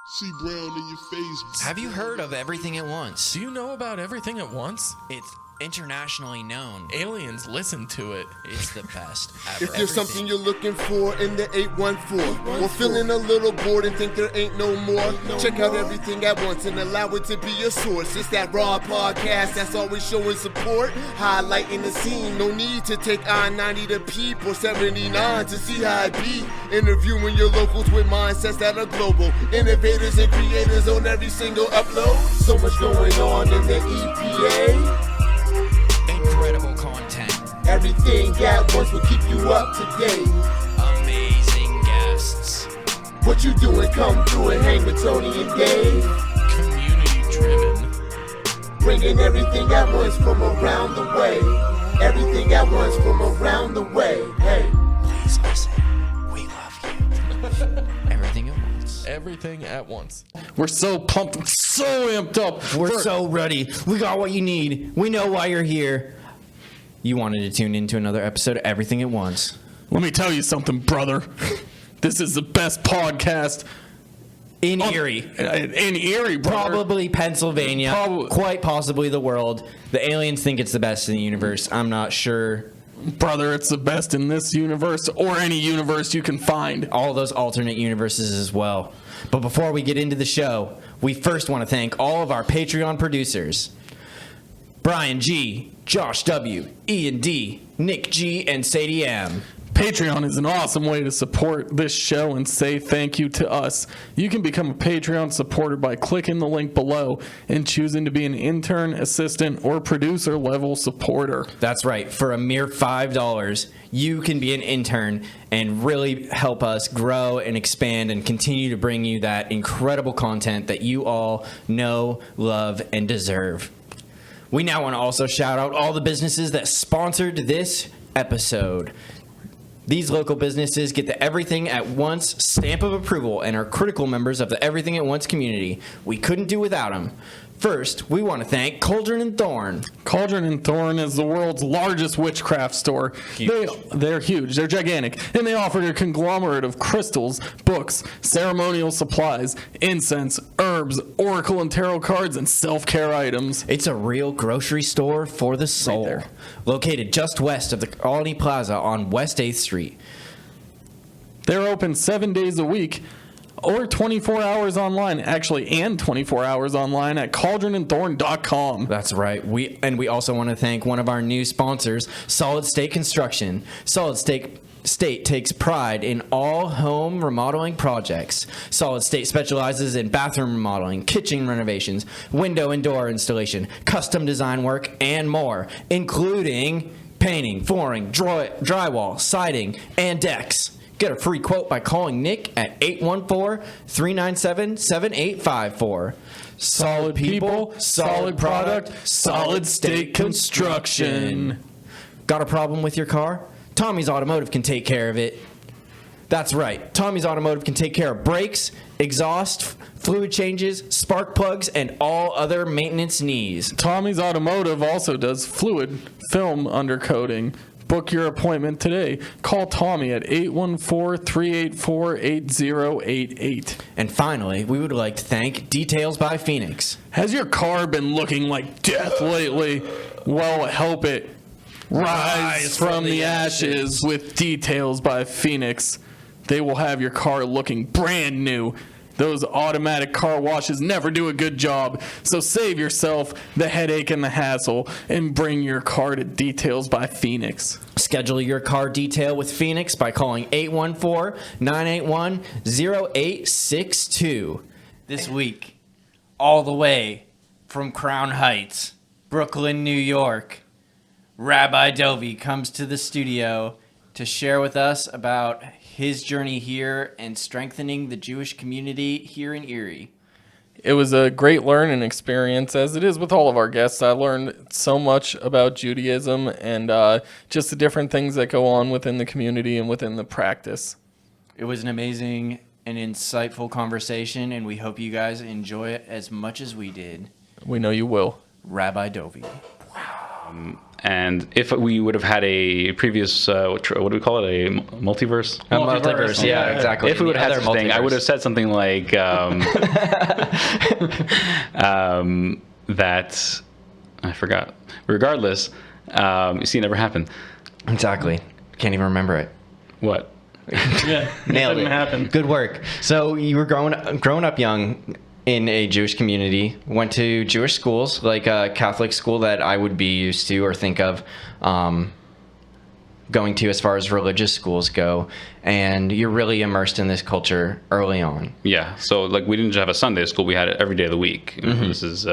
See Brown in your face. Have you heard of Everything at Once? Do you know about Everything at Once? It's internationally known. Aliens listen to it. It's the best ever. If there's something you're looking for in the 814, or feeling a little bored and think there ain't no more, check out Everything at Once and allow it to be your source. It's that raw podcast that's always showing support, highlighting the scene. No need to take I-90 to Peep or 79 to see how it be. Interviewing your locals with mindsets that are global. Innovators and creators on every single upload. So much going on in the EPA. Incredible content. Everything at Once will keep you up to date. Amazing guests. What you doing? Come through and hang with Tony and Dave. Community driven. Bringing everything at once from around the way. Everything at once from around the way. Hey. Please listen. We love you. Everything at Once. Everything at Once. We're so pumped, so amped up. We're so ready. We got what you need. We know why you're here. You wanted to tune into another episode of Everything at Once. Let me tell you something, brother. This is the best podcast In Erie. In Erie, brother. Probably Pennsylvania. Quite possibly the world. The aliens think it's the best in the universe. I'm not sure. Brother, it's the best in this universe or any universe you can find. All those alternate universes as well. But before we get into the show, we first want to thank all of our Patreon producers. Brian G, Josh W, Ian D, Nick G, and Sadie M. Patreon is an awesome way to support this show and say thank you to us. You can become a Patreon supporter by clicking the link below and choosing to be an intern, assistant, or producer level supporter. That's right. For a mere $5, you can be an intern and really help us grow and expand and continue to bring you that incredible content that you all know, love, and deserve. We now want to also shout out all the businesses that sponsored this episode. These local businesses get the Everything at Once stamp of approval and are critical members of the Everything at Once community. We couldn't do without them. First, we want to thank Cauldron and Thorne. Cauldron and Thorne is the world's largest witchcraft store. They're huge. They're gigantic. And they offer a conglomerate of crystals, books, ceremonial supplies, incense, herbs, oracle and tarot cards, and self-care items. It's a real grocery store for the soul. Right there. Located just west of the Colony Plaza on West 8th Street. They're open 7 days a week. Or 24 hours online, and 24 hours online at cauldronandthorne.com. That's right. We also want to thank one of our new sponsors, Solid State Construction. Solid State takes pride in all home remodeling projects. Solid State specializes in bathroom remodeling, kitchen renovations, window and door installation, custom design work, and more, including painting, flooring, drywall, siding, and decks. Get a free quote by calling Nick at 814-397-7854. Solid people, solid product, Solid State Construction. Got a problem with your car? Tommy's Automotive can take care of it. That's right. Tommy's Automotive can take care of brakes, exhaust, fluid changes, spark plugs, and all other maintenance needs. Tommy's Automotive also does fluid film undercoating. Book your appointment today. Call Tommy at 814-384-8088. And finally, we would like to thank Details by Pheonix. Has your car been looking like death lately? Well, help it rise from the ashes with Details by Pheonix. They will have your car looking brand new. Those automatic car washes never do a good job, so save yourself the headache and the hassle and bring your car to Details by Pheonix. Schedule your car detail with Pheonix by calling 814-981-0862. This week, all the way from Crown Heights, Brooklyn, New York, Rabbi Dovie comes to the studio to share with us about his journey here and strengthening the Jewish community here in Erie. It was a great learning experience, as it is with all of our guests. I learned so much about Judaism and just the different things that go on within the community and within the practice. It was an amazing and insightful conversation, and we hope you guys enjoy it as much as we did. We know you will. Rabbi Dovie. And if we would have had a previous, what do we call it, a multiverse? A multiverse, yeah, exactly. If we would have had Other such a thing, I multiverse. would have said something like that. I forgot. Regardless, you see, it never happened. Exactly. Can't even remember it. What? Yeah, Nailed didn't it. happen. Good work. So you were growing up young in a Jewish community, went to Jewish schools, like a Catholic school that I would be used to or think of going to as far as religious schools go, and you're really immersed in this culture early on. Yeah. So like we didn't just have a Sunday school; we had it every day of the week. You know, this is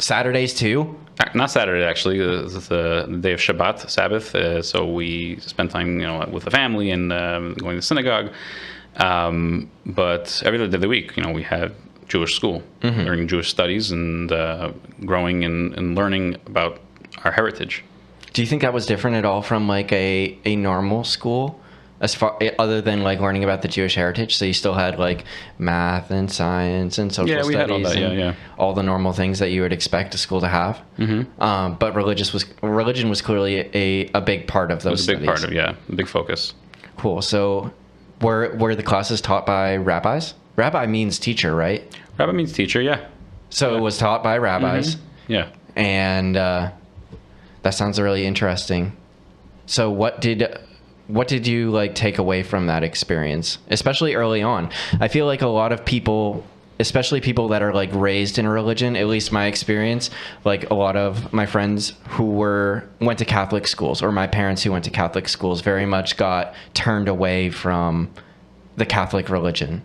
Saturdays too? not Saturday actually. This is the day of Shabbat, Sabbath. So we spent time, with the family and going to synagogue. But every other day of the week, we had Jewish school, learning Jewish studies and growing and learning about our heritage. Do you think that was different at all from like a normal school, as far other than like learning about the Jewish heritage? So you still had like math and science and social Yeah, we studies, had all that, and yeah. all the normal things that you would expect a school to have. But religion was clearly a big part of It those was a big studies. part of, a big focus. Cool. So were the classes taught by rabbis? Rabbi means teacher, right? Rabbi means teacher, yeah. So it was taught by rabbis. Yeah. And that sounds really interesting. So what did you like take away from that experience, especially early on? I feel like a lot of people, especially people that are like raised in a religion, at least my experience, like a lot of my friends who went to Catholic schools, or my parents who went to Catholic schools, very much got turned away from the Catholic religion.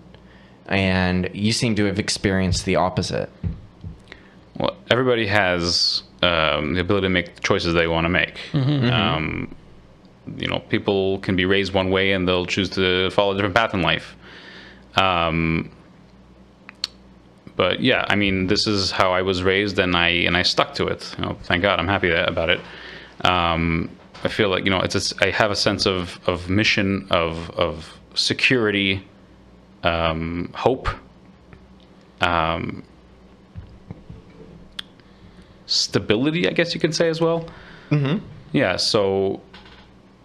And you seem to have experienced the opposite. Well, everybody has the ability to make the choices they want to make. People can be raised one way and they'll choose to follow a different path in life. But yeah, I mean, this is how I was raised, and I stuck to it. Thank God, I'm happy about it. I feel like I have a sense of mission, of security, hope, stability, I guess you can say as well. Yeah, so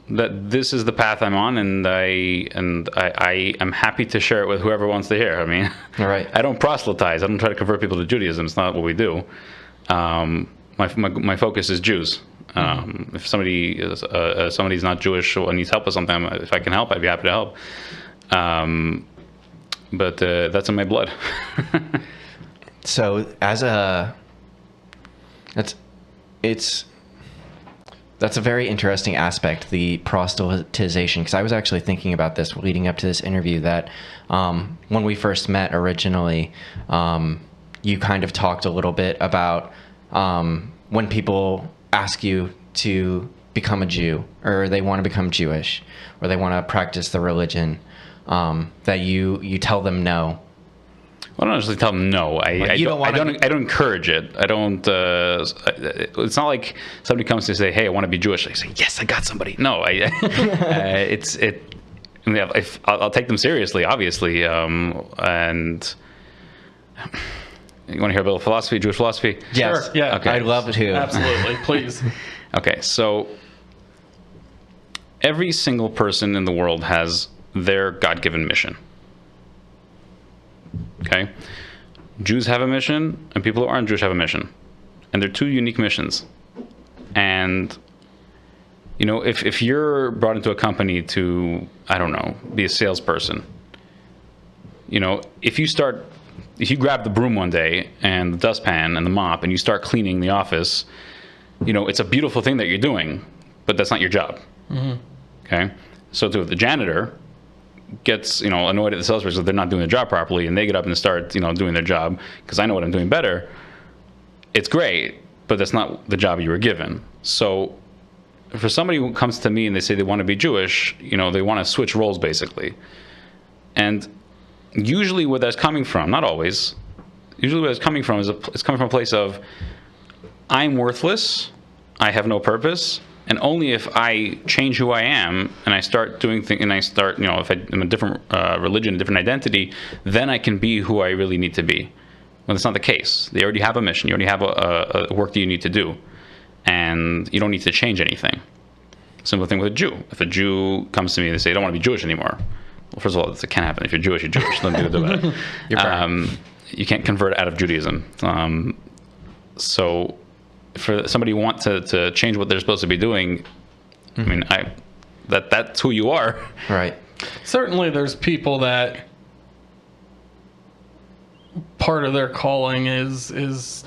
that this is the path I'm on, and I am happy to share it with whoever wants to hear. I mean, All right. I don't proselytize. I don't try to convert people to Judaism. It's not what we do. My focus is Jews. If somebody's not Jewish or needs help with something, if I can help, I'd be happy to help. But that's in my blood. So that's a very interesting aspect, the proselytization, because I was actually thinking about this leading up to this interview, that when we first met originally, you kind of talked a little bit about when people ask you to become a Jew, or they want to become Jewish, or they want to practice the religion, that you tell them no. I don't actually tell them no. I don't encourage it. I don't. It's not like somebody comes to say, "Hey, I want to be Jewish." I say, "Yes, I got somebody." No, I'll take them seriously, obviously. And you want to hear about philosophy, Jewish philosophy? Yes. Sure, yeah. Okay. I'd love to. Absolutely, please. Okay, so every single person in the world has their God-given mission. Okay? Jews have a mission, and people who aren't Jewish have a mission. And they're two unique missions. And, if you're brought into a company to, I don't know, be a salesperson, if you grab the broom one day and the dustpan and the mop and you start cleaning the office, it's a beautiful thing that you're doing, but that's not your job. Okay? So too, the janitor gets annoyed at the salesperson that they're not doing their job properly, and they get up and start doing their job because I know what I'm doing better. It's great, but that's not the job you were given. So for somebody who comes to me and they say they want to be Jewish, they want to switch roles basically. And usually where that's coming from, not always, usually where it's coming from it's coming from a place of, I'm worthless, I have no purpose, and only if I change who I am and I start doing things, and I start, if I'm a different religion, a different identity, then I can be who I really need to be. Well, that's not the case. They already have a mission. You already have a work that you need to do. and you don't need to change anything. Simple thing with a Jew. If a Jew comes to me and they say, I don't want to be Jewish anymore. Well, first of all, it can't happen. If you're Jewish, you're Jewish. Nothing to do with it. You can't convert out of Judaism. So for somebody who wants to change what they're supposed to be doing, I mean, that's who you are. Right. Certainly there's people that part of their calling is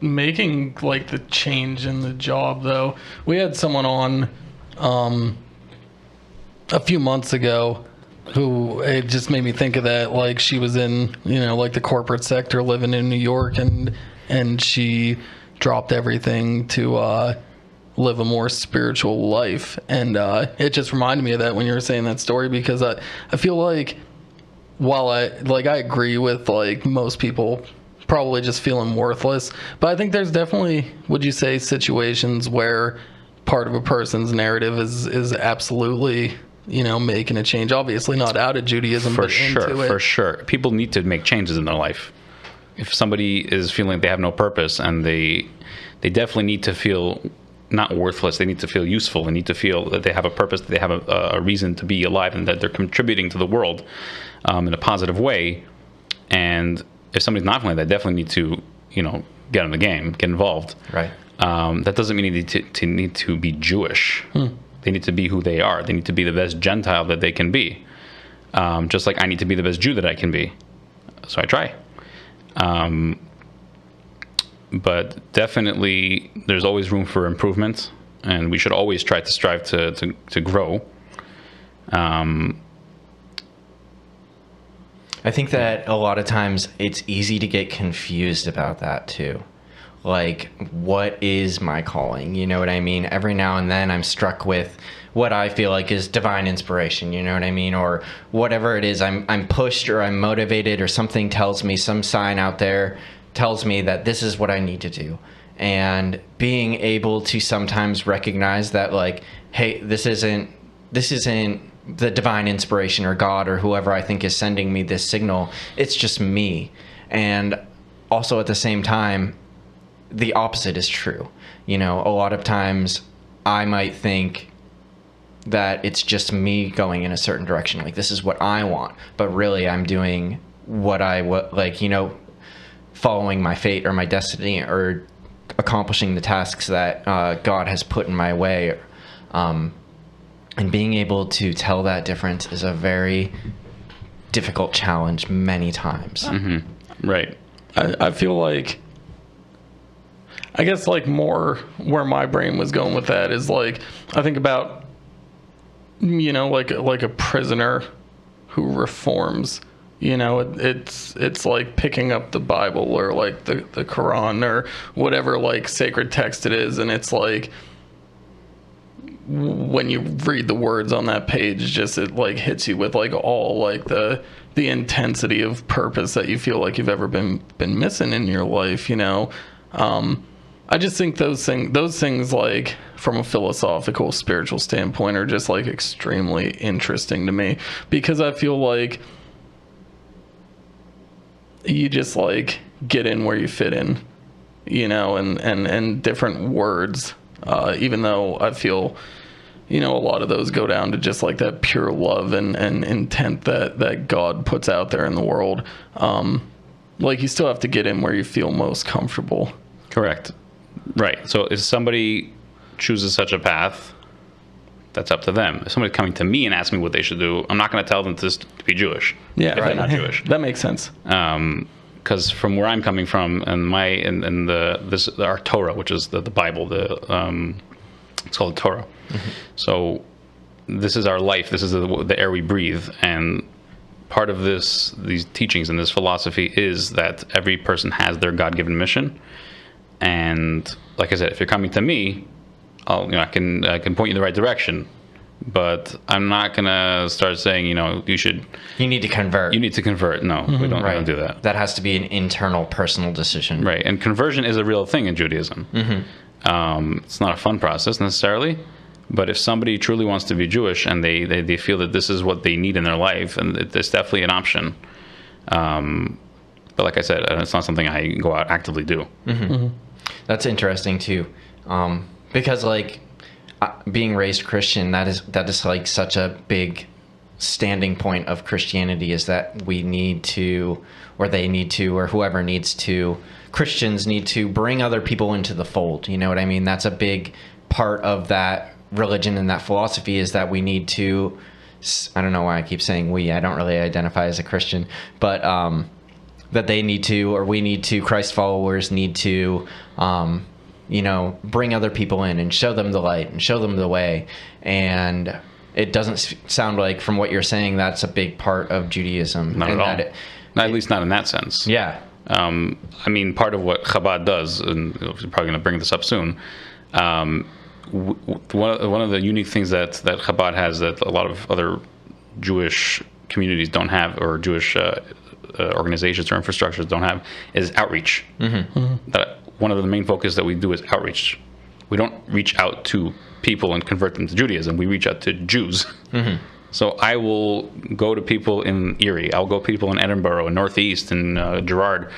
making like the change in the job, though. We had someone on a few months ago who, it just made me think of that. Like, she was in, like the corporate sector, living in New York, and she dropped everything to live a more spiritual life. And it just reminded me of that when you were saying that story, because I feel like, while I agree with like most people probably just feeling worthless, but I think there's definitely, would you say, situations where part of a person's narrative is absolutely, making a change. Obviously not out of Judaism, but into it. For sure. People need to make changes in their life. If somebody is feeling they have no purpose, and they definitely need to feel not worthless, they need to feel useful. They need to feel that they have a purpose, that they have a reason to be alive, and that they're contributing to the world in a positive way. And if somebody's not feeling that, they definitely need to, get in the game, get involved. Right. That doesn't mean they need to be Jewish. They need to be who they are. They need to be the best Gentile that they can be. Just like I need to be the best Jew that I can be. So I try. But definitely there's always room for improvement, and we should always try to strive to grow. I think that a lot of times it's easy to get confused about that too. Like, what is my calling? You know what I mean? Every now and then I'm struck with what I feel like is divine inspiration, you know what I mean? Or whatever it is, I'm pushed, or I'm motivated, or something tells me, some sign out there tells me that this is what I need to do. And being able to sometimes recognize that, like, hey, this isn't the divine inspiration or God or whoever I think is sending me this signal. It's just me. And also at the same time, the opposite is true. A lot of times I might think that it's just me going in a certain direction. Like, this is what I want. But really I'm doing what following my fate or my destiny, or accomplishing the tasks that God has put in my way. And being able to tell that difference is a very difficult challenge many times. Mm-hmm. Right. I feel like, I guess, like, more where my brain was going with that is, like, I think about, like a prisoner who reforms. It's like picking up the Bible, or like the Quran, or whatever like sacred text it is, and it's like, when you read the words on that page, it like hits you with like all like the intensity of purpose that you feel like you've ever been missing in your life. I just think those things like from a philosophical, spiritual standpoint are just like extremely interesting to me, because I feel like you just like get in where you fit in, and different words, even though I feel, a lot of those go down to just like that pure love and intent that God puts out there in the world. Like, you still have to get in where you feel most comfortable. Correct. Right. So if somebody chooses such a path, that's up to them. If somebody's coming to me and asks me what they should do, I'm not going to tell them to be Jewish. Yeah, if right. They're not Jewish. That makes sense. Because from where I'm coming from, and our Torah, which is the Bible, it's called Torah. Mm-hmm. So this is our life. This is the air we breathe, and part of these teachings and this philosophy is that every person has their God-given mission. And like I said, if you're coming to me, I can point you in the right direction, but I'm not gonna start saying, you need to convert. You need to convert. No, mm-hmm. we don't do that. That has to be an internal, personal decision. Right, and conversion is a real thing in Judaism. Mm-hmm. It's not a fun process necessarily, but if somebody truly wants to be Jewish and they feel that this is what they need in their life, and it's definitely an option. But like I said, it's not something I go out actively do. Mm-hmm. Mm-hmm. That's interesting too. because like being raised Christian, that is like such a big standing point of Christianity, is that we need to, or they need to, or whoever needs to, Christians need to bring other people into the fold. You know what I mean? That's a big part of that religion and that philosophy, is that we need to, I don't know why I keep saying we, I don't really identify as a Christian, but that they need to, or we need to, Christ followers need to, you know, bring other people in and show them the light and show them the way. And it doesn't sound like, from what you're saying, that's a big part of Judaism. Not at all. At least not in that sense. Yeah. I mean, part of what Chabad does, and we're probably going to bring this up soon, one of the unique things that Chabad has that a lot of other Jewish communities don't have, or Jewish organizations or infrastructures don't have, is outreach. That one of the main focus that we do is outreach. We don't reach out to people and convert them to Judaism. We reach out to Jews. So I will go to people in Erie. I'll go to people in Edinburgh, in Northeast, in Girard.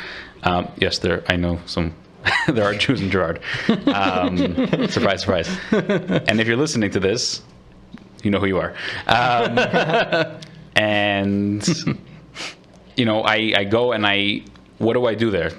Yes, I know some. There are Jews in Girard. Surprise, surprise. And if you're listening to this, you know who you are. And you know, I go and what do I do there?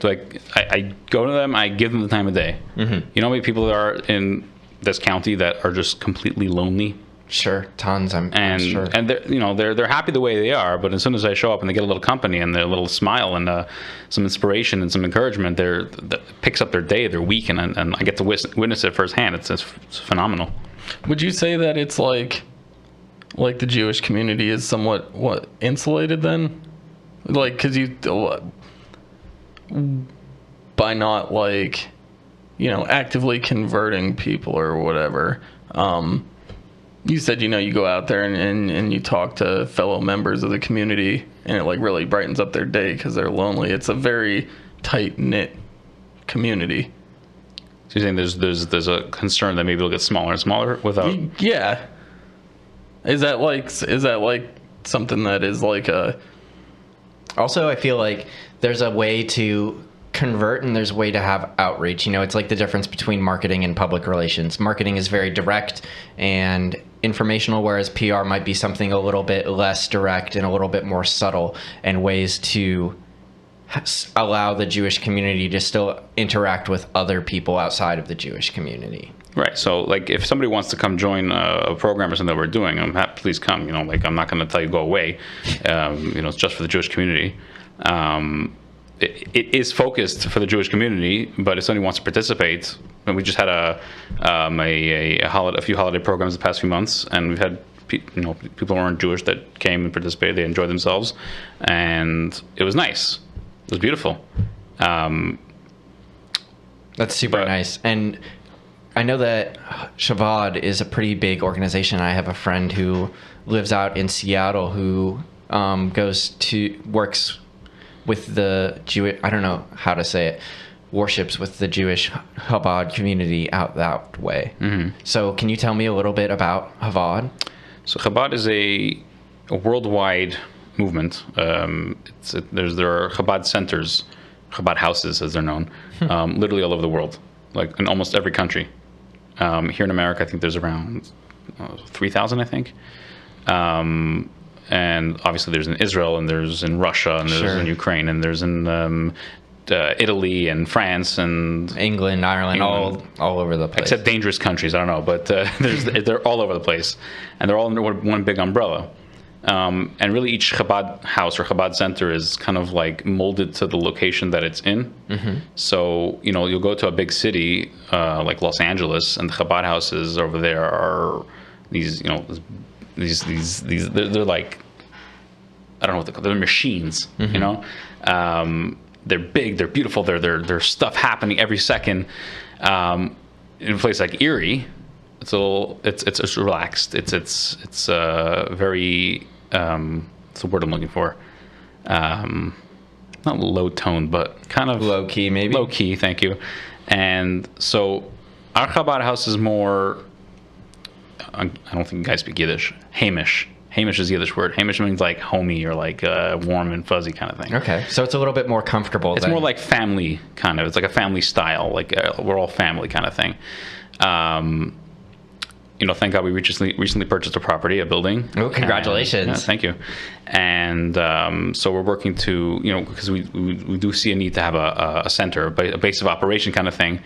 I go to them. I give them the time of day. You know how many people there are in this county that are just completely lonely? Sure, tons. I'm sure. And they're happy the way they are, but as soon as I show up and they get a little company and a little smile and some inspiration and some encouragement, that picks up their day, their week, and I get to witness it firsthand. It's phenomenal. Would you say that it's like the Jewish community is somewhat insulated then? Like, because by not actively converting people or whatever. You said, you go out there and you talk to fellow members of the community, and it really brightens up their day because they're lonely. It's a very tight-knit community. So you're saying there's a concern that maybe it'll get smaller and smaller without... Yeah. Is that like something that is like a... Also, I feel like there's a way to convert and there's a way to have outreach. It's like the difference between marketing and public relations. Marketing is very direct and informational, whereas PR might be something a little bit less direct and a little bit more subtle, and ways to allow the Jewish community to still interact with other people outside of the Jewish community. Right. So, if somebody wants to come join a program or something that we're doing, I'm happy, please come. I'm not going to tell you go away. It's just for the Jewish community. It is focused for the Jewish community, but if somebody wants to participate, and we just had a few holiday programs the past few months, and we've had people who aren't Jewish that came and participated. They enjoyed themselves, and it was nice. It was beautiful. That's super nice. And I know that Chabad is a pretty big organization. I have a friend who lives out in Seattle who works with the Jewish, I don't know how to say it, worships with the Jewish Chabad community out that way. So can you tell me a little bit about Chabad? So Chabad is a worldwide movement. There are Chabad centers, Chabad houses as they're known, literally all over the world, like in almost every country. Here in America, I think there's around 3,000, I think. And obviously there's in Israel, and there's in Russia, and there's in Ukraine, and there's in Italy and France and England, Ireland, all over the place. Except dangerous countries, I don't know, but they're all over the place, and they're all under one big umbrella. And really each Chabad house or Chabad center is kind of molded to the location that it's in. So, you'll go to a big city like Los Angeles, and the Chabad houses over there are these, they're like, I don't know what they're called. They're machines, they're big, they're beautiful, there's stuff happening every second. In a place like Erie, it's relaxed. It's very, what's the word I'm looking for? Not low tone, but kind of low key, maybe. Low key, thank you. And so our Chabad house is more, I don't think you guys speak Yiddish, Hamish Hamish is the Yiddish word. Hamish means like homey or like warm and fuzzy kind of thing. Okay, so it's a little bit more comfortable. It's more like family kind of. It's like a family style, like we're all family kind of thing. Thank God we recently purchased a property, a building. Oh, congratulations! And, thank you. And so we're working to, because we do see a need to have a center, a base of operation kind of thing.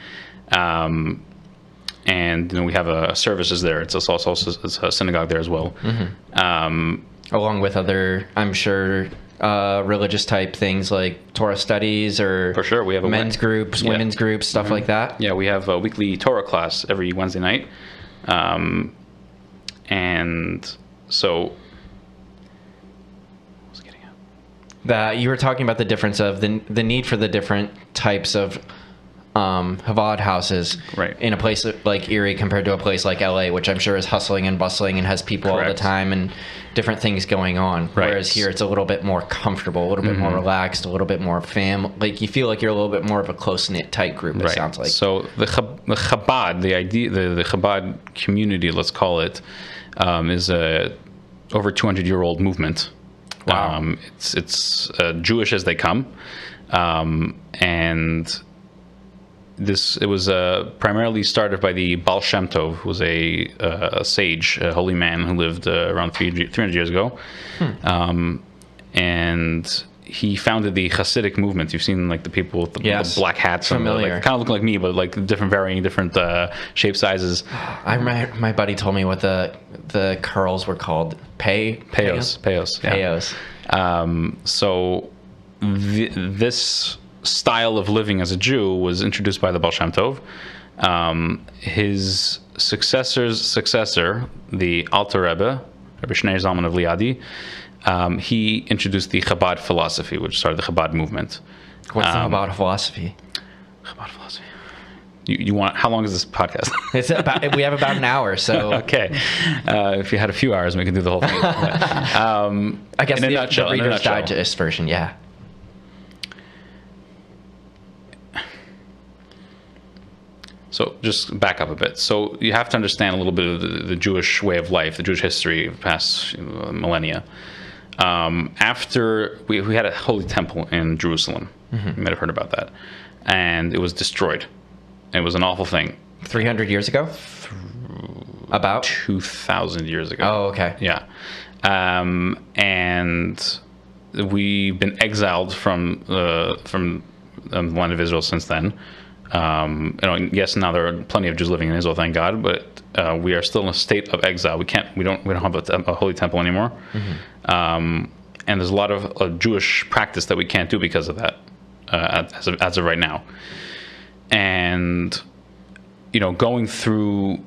And we have services there. It's also it's a synagogue there as well. Mm-hmm. Along with other, I'm sure, religious type things like Torah studies or for sure we have men's groups, women's groups, stuff like that. Yeah, we have a weekly Torah class every Wednesday night. And so, what was I getting at? That you were talking about the difference of the need for the different types of Chabad houses in a place like Erie compared to a place like LA, which I'm sure is hustling and bustling and has people all the time and different things going on. Whereas here it's a little bit more comfortable, a little bit more relaxed, a little bit more like you feel like you're a little bit more of a close-knit tight group, it sounds like. So the Chabad, the idea, the Chabad community, let's call it, is a over 200-year-old movement. Wow. It's Jewish as they come. And it was primarily started by the Baal Shem Tov, who was a sage, a holy man who lived around 300 years ago. And he founded the Hasidic movement. You've seen like the people with the black hats. Familiar. Kind of look like me, but like varying different shape sizes. My buddy told me what the curls were called. Payos. So this style of living as a Jew was introduced by the Baal Shem Tov. His successor's successor, the Alter Rebbe, Rabbi Shneur Zalman of Liadi, he introduced the Chabad philosophy, which started the Chabad movement. What's the Chabad philosophy? Chabad philosophy. You want? How long is this podcast? We have about an hour, so okay. If you had a few hours, we can do the whole thing. I guess in a nutshell, the Reader's Digest version, yeah. So just back up a bit. So you have to understand a little bit of the Jewish way of life, the Jewish history of past millennia. After we had a holy temple in Jerusalem, you might have heard about that, and it was destroyed. It was an awful thing. 300 years ago? About 2,000 years ago. Oh, okay. Yeah, and we've been exiled from the land of Israel since then. Yes, now there are plenty of Jews living in Israel, thank God, but we are still in a state of exile. We don't have a holy temple anymore, and there's a lot of Jewish practice that we can't do because of that, as of right now. And going through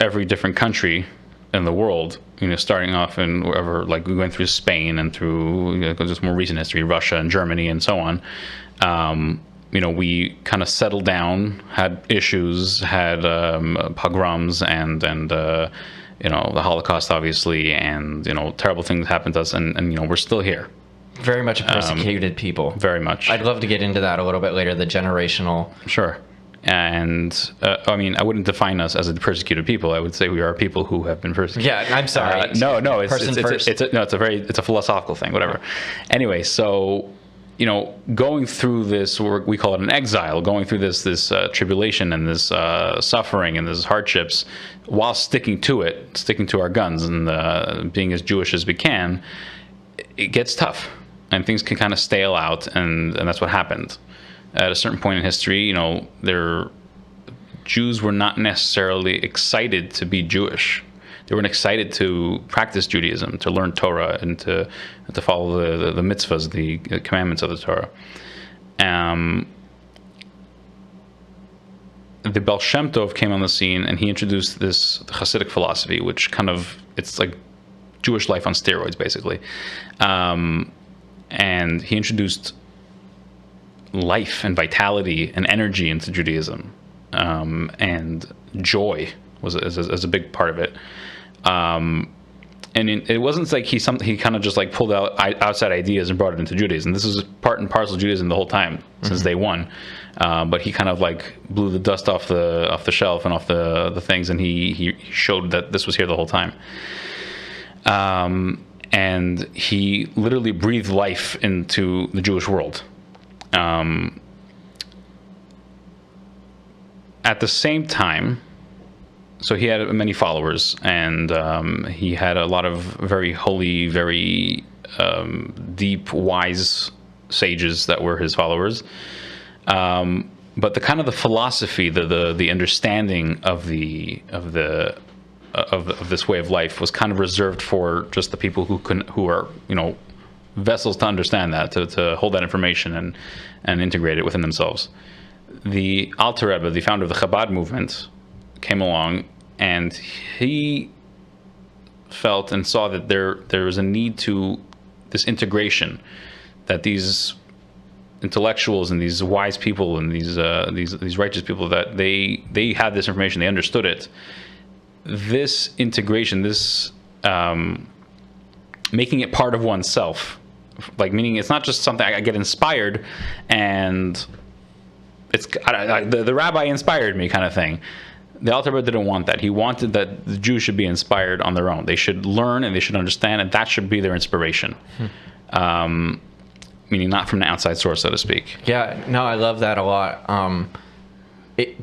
every different country in the world, starting off in wherever, like we went through Spain and through just more recent history, Russia and Germany and so on. We kind of settled down, had issues, had pogroms and the Holocaust, obviously, and terrible things happened to us, and we're still here. Very much a persecuted people. Very much. I'd love to get into that a little bit later, the generational. Sure. And I wouldn't define us as a persecuted people. I would say we are people who have been persecuted. Yeah, I'm sorry. No, it's a philosophical thing. Whatever. Anyway, so going through this, we call it an exile, going through this tribulation and this suffering and this hardships, while sticking to our guns and being as Jewish as we can, it gets tough and things can kind of stale out, and that's what happened. At a certain point in history, Jews were not necessarily excited to be Jewish. They weren't excited to practice Judaism, to learn Torah, and to follow the mitzvahs, the commandments of the Torah. The Baal Shem Tov came on the scene, and he introduced this Hasidic philosophy, which it's like Jewish life on steroids, basically. And he introduced life and vitality and energy into Judaism, and joy was a big part of it. And it wasn't like he kind of just like pulled out outside ideas and brought it into Judaism. This was part and parcel of Judaism the whole time since day one. But he kind of like blew the dust off the shelf and off the things, and he showed that this was here the whole time. And he literally breathed life into the Jewish world. At the same time, so he had many followers, and he had a lot of very holy, very deep, wise sages that were his followers. But the kind of the philosophy, the understanding of this way of life was kind of reserved for just the people who are vessels to understand that, to hold that information and integrate it within themselves. The Alter Rebbe, the founder of the Chabad movement, came along, and he felt and saw that there was a need to this integration, that these intellectuals and these wise people and these righteous people, that they had this information, they understood it. This integration, this making it part of oneself, like meaning it's not just something I get inspired and it's the rabbi inspired me kind of thing. The Alter Rebbe didn't want that. He wanted that the Jews should be inspired on their own. They should learn and they should understand, and that should be their inspiration. Meaning not from the outside source, so to speak. Yeah, no, I love that a lot.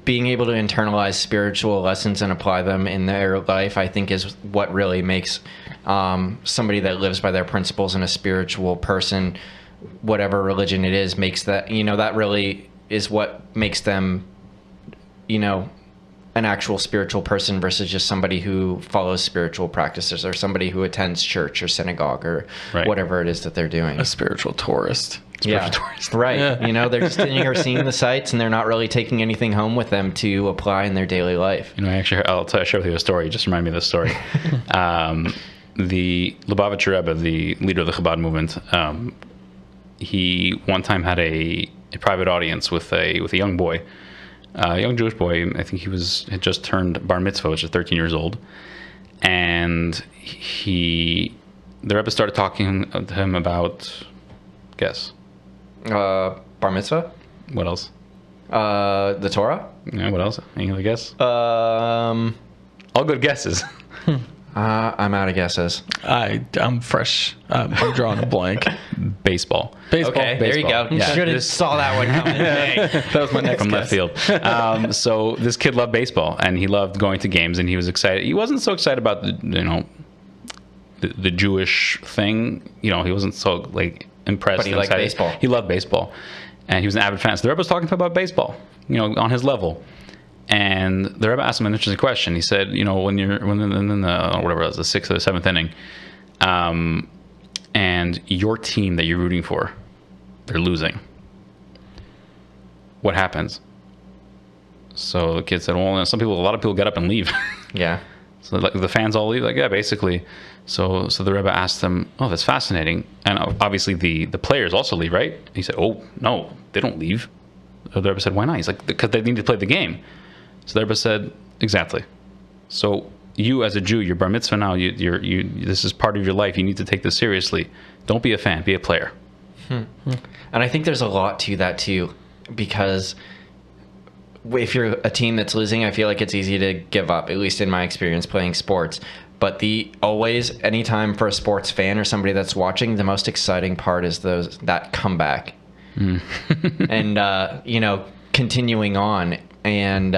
Being able to internalize spiritual lessons and apply them in their life, I think, is what really makes somebody that lives by their principles and a spiritual person, whatever religion it is, makes that, that really is what makes them, an actual spiritual person versus just somebody who follows spiritual practices or somebody who attends church or synagogue or whatever it is that they're doing. A spiritual tourist. Tourist. Right. Yeah. They're just sitting here seeing the sights and they're not really taking anything home with them to apply in their daily life. I'll share with you a story. Just remind me of this story. The Lubavitcher Rebbe, the leader of the Chabad movement, he one time had a private audience with a young boy. A young Jewish boy. I think had just turned bar mitzvah, which is 13 years old, and the Rebbe started talking to him about, guess, bar mitzvah. What else? The Torah. Yeah. What else? Any other guess? All good guesses. I'm out of guesses. I'm fresh. I'm drawing a blank. Baseball. Okay, there you go. Yeah. Should have saw that one coming. That was my next From guess. left field. So this kid loved baseball, and he loved going to games, and he was excited. He wasn't so excited about the Jewish thing. He wasn't so impressed. But he liked baseball. He loved baseball, and he was an avid fan. So the Rebbe was talking to him about baseball, on his level. And the Rebbe asked him an interesting question. He said, when in the whatever it was, the 6th or the 7th inning, and your team that you're rooting for, they're losing, what happens? So the kid said, well, a lot of people get up and leave. Yeah. So the fans all leave? Yeah, basically. So the Rebbe asked him, oh, that's fascinating. And obviously the players also leave, right? He said, oh, no, they don't leave. The Rebbe said, why not? He's like, because they need to play the game. So the Rebbe said, exactly. So you as a Jew, you're bar mitzvah now, this is part of your life. You need to take this seriously. Don't be a fan, be a player. And I think there's a lot to that too, because if you're a team that's losing, I feel like it's easy to give up, at least in my experience playing sports. But anytime for a sports fan or somebody that's watching, the most exciting part is that comeback. And, continuing on and,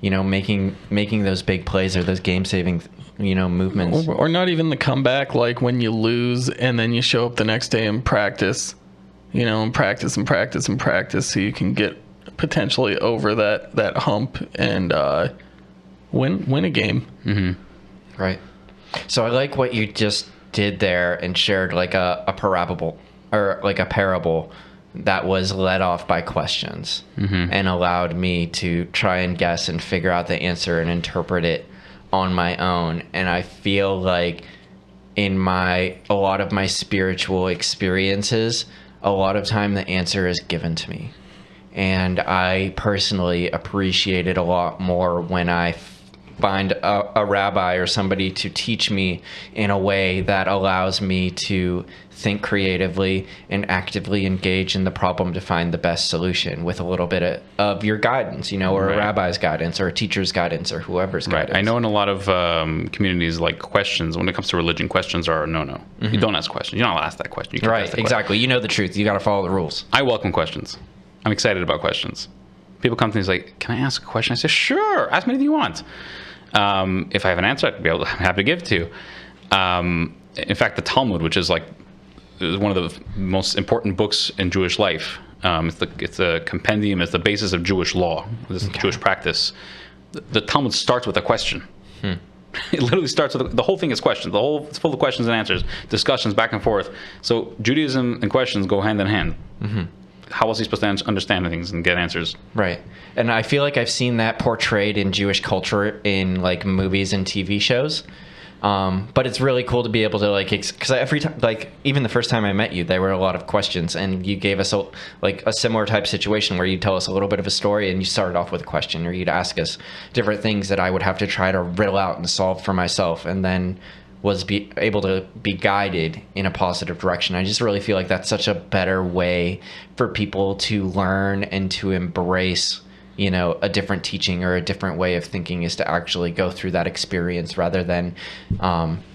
making those big plays or those game-saving, movements. Or not even the comeback, like when you lose and then you show up the next day and practice, and practice and practice and practice so you can get potentially over that hump and win a game. Mm-hmm. Right. So I like what you just did there and shared like a parable that was led off by questions and allowed me to try and guess and figure out the answer and interpret it on my own. And I feel like in a lot of my spiritual experiences, a lot of time the answer is given to me. And I personally appreciate it a lot more when I find a rabbi or somebody to teach me in a way that allows me to think creatively and actively engage in the problem to find the best solution with a little bit of your guidance, or a rabbi's guidance or a teacher's guidance or whoever's guidance. I know in a lot of communities, like questions, when it comes to religion, questions are a no-no. You don't ask questions. You don't ask that question. You can't ask that Exactly. You know the truth. You got to follow the rules. I welcome questions. I'm excited about questions. People come to me like, can I ask a question? I say, sure, ask me anything you want. If I have an answer, I'm happy to give it to you. In fact, the Talmud, which is one of the most important books in Jewish life, it's a compendium, it's the basis of Jewish law, Jewish practice. The Talmud starts with a question. It literally starts with the whole thing is questions. It's full of questions and answers, discussions back and forth. So Judaism and questions go hand in hand. How else are you supposed to understand things and get answers? Right. And I feel like I've seen that portrayed in Jewish culture in movies and TV shows. But it's really cool to be able to because every time, even the first time I met you, there were a lot of questions, and you gave us a similar type situation where you tell us a little bit of a story, and you started off with a question, or you'd ask us different things that I would have to try to riddle out and solve for myself, and then was able to be guided in a positive direction. I just really feel like that's such a better way for people to learn and to embrace a different teaching or a different way of thinking, is to actually go through that experience rather than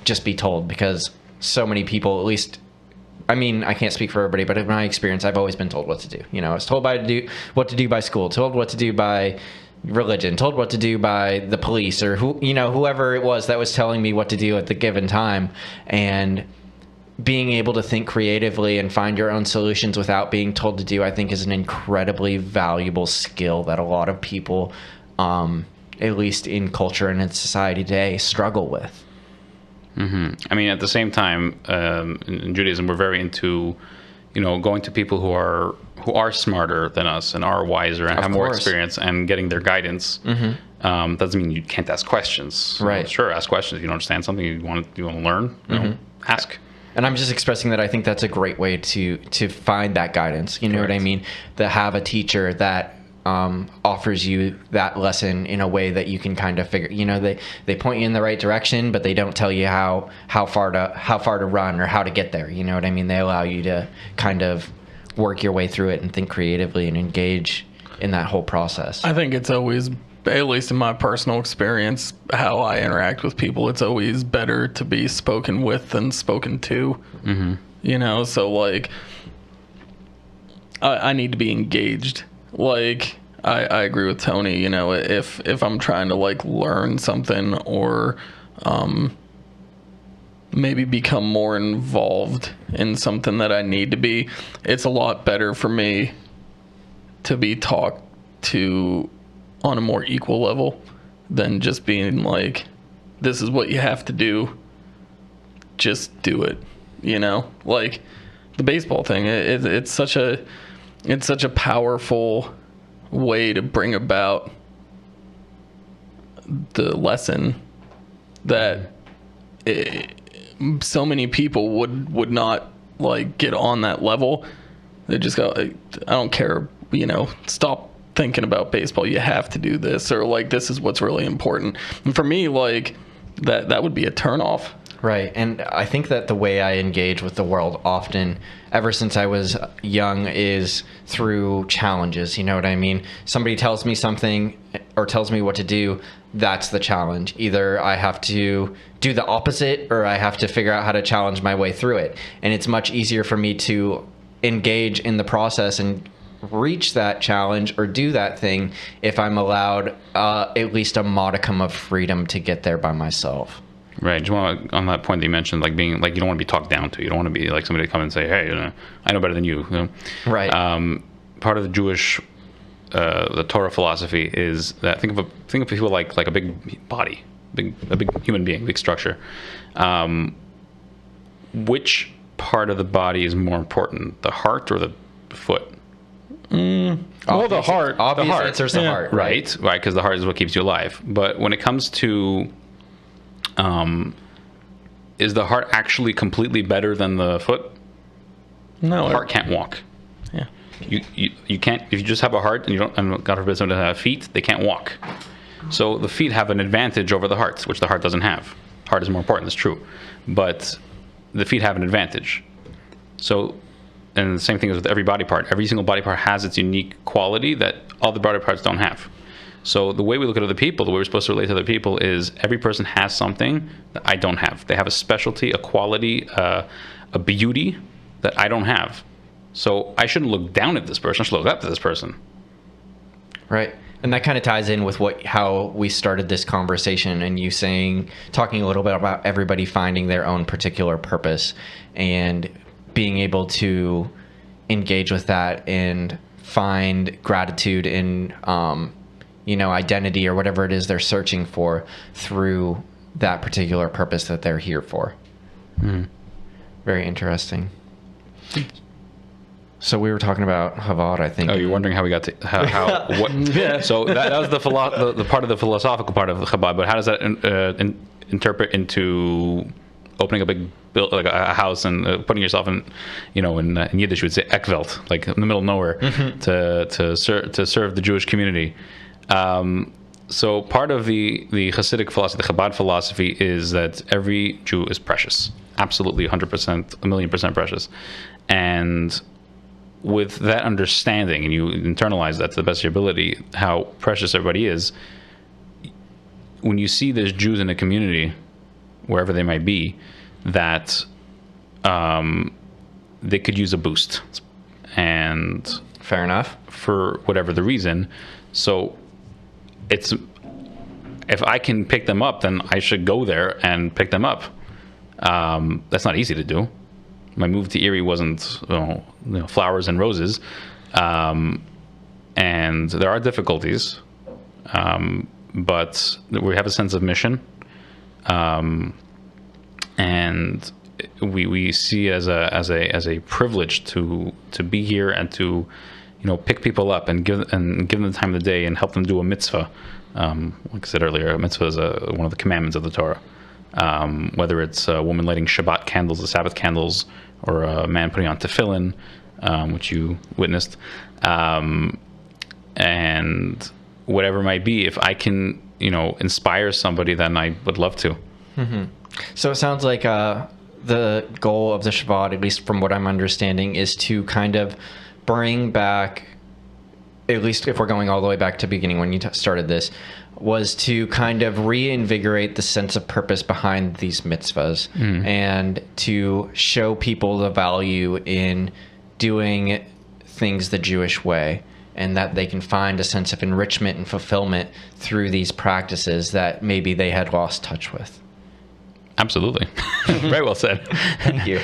just be told. Because so many people, at least, I can't speak for everybody, but in my experience, I've always been told what to do. I was told what to do by school, told what to do by religion, told what to do by the police, or whoever it was that was telling me what to do at the given time. And being able to think creatively and find your own solutions without being told to do, I think, is an incredibly valuable skill that a lot of people, at least in culture and in society today, struggle with. At the same time, in Judaism, we're very into, going to people who are smarter than us and are wiser and have more experience and getting their guidance. Doesn't mean you can't ask questions. Right. Sure, ask questions. If you don't understand something, you want to learn, ask. And I'm just expressing that I think that's a great way to find that guidance. You know what I mean? To have a teacher that offers you that lesson in a way that you can kind of figure. They point you in the right direction, but they don't tell you how far to run or how to get there. You know what I mean? They allow you to kind of work your way through it and think creatively and engage in that whole process. I think it's always, at least in my personal experience, how I interact with people, it's always better to be spoken with than spoken to. So I need to be engaged. I agree with Tony. If I'm trying to learn something or maybe become more involved in something that I need to be, it's a lot better for me to be talked to on a more equal level than just being this is what you have to do, just do it. The baseball thing, it's such a powerful way to bring about the lesson that so many people would not get on that level. They just go, I don't care, stop thinking about baseball, you have to do this, or this is what's really important. And for me, that would be a turnoff. Right. And I think that the way I engage with the world often, ever since I was young, is through challenges. You know what I mean? Somebody tells me something or tells me what to do, that's the challenge. Either I have to do the opposite or I have to figure out how to challenge my way through it. And it's much easier for me to engage in the process and reach that challenge or do that thing if I'm allowed at least a modicum of freedom to get there by myself. Right. Just on that point that you mentioned, being you don't want to be talked down to. You don't want to be somebody to come and say, hey, I know better than you. Right. Part of the Jewish, the Torah philosophy is that think of people like a big body, a big human being, big structure. Which part of the body is more important, the heart or the foot? Well, the heart. Obvious the heart. answer is the heart. Right. Because the heart is what keeps you alive. But when it comes to is the heart actually completely better than the foot? No. The heart can't walk. Yeah. You can't, if you just have a heart and you don't, and God forbid someone to have feet, they can't walk. So the feet have an advantage over the heart, which the heart doesn't have. Heart is more important, that's true. But the feet have an advantage. So, and the same thing is with every body part. Every single body part has its unique quality that other body parts don't have. So the way we look at other people, the way we're supposed to relate to other people is every person has something that I don't have. They have a specialty, a quality, a beauty that I don't have. So I shouldn't look down at this person. I should look up to this person. Right. And that kind of ties in with how we started this conversation, and you talking a little bit about everybody finding their own particular purpose and being able to engage with that and find gratitude in, identity or whatever it is they're searching for through that particular purpose that they're here for. Very interesting. So we were talking about Chabad, I think. Oh, you're wondering how we got to what? Yeah. So that was the part of the philosophical part of Chabad. But how does that interpret into opening a big like a house and putting yourself in, in Yiddish you would say ekvelt, like in the middle of nowhere, to serve the Jewish community. So part of the Hasidic philosophy, the Chabad philosophy, is that every Jew is precious, absolutely 100%, 1,000,000% precious, and with that understanding, and you internalize that to the best of your ability, how precious everybody is, when you see there's Jews in a community, wherever they might be, that they could use a boost. And fair enough. For whatever the reason. So if I can pick them up, then I should go there and pick them up. That's not easy to do. My move to Erie wasn't flowers and roses, and there are difficulties, but we have a sense of mission, and we see it as a privilege to be here and to pick people up and give them the time of the day and help them do a mitzvah. Like I said earlier, a mitzvah is one of the commandments of the Torah. Whether it's a woman lighting Shabbat candles, the Sabbath candles, or a man putting on tefillin, which you witnessed, and whatever it might be, if I can, inspire somebody, then I would love to. Mm-hmm. So it sounds like the goal of the Shabbat, at least from what I'm understanding, is to kind of bring back, at least if we're going all the way back to the beginning when you started this, was to kind of reinvigorate the sense of purpose behind these mitzvahs and to show people the value in doing things the Jewish way, and that they can find a sense of enrichment and fulfillment through these practices that maybe they had lost touch with. Absolutely. Very well said. Thank you.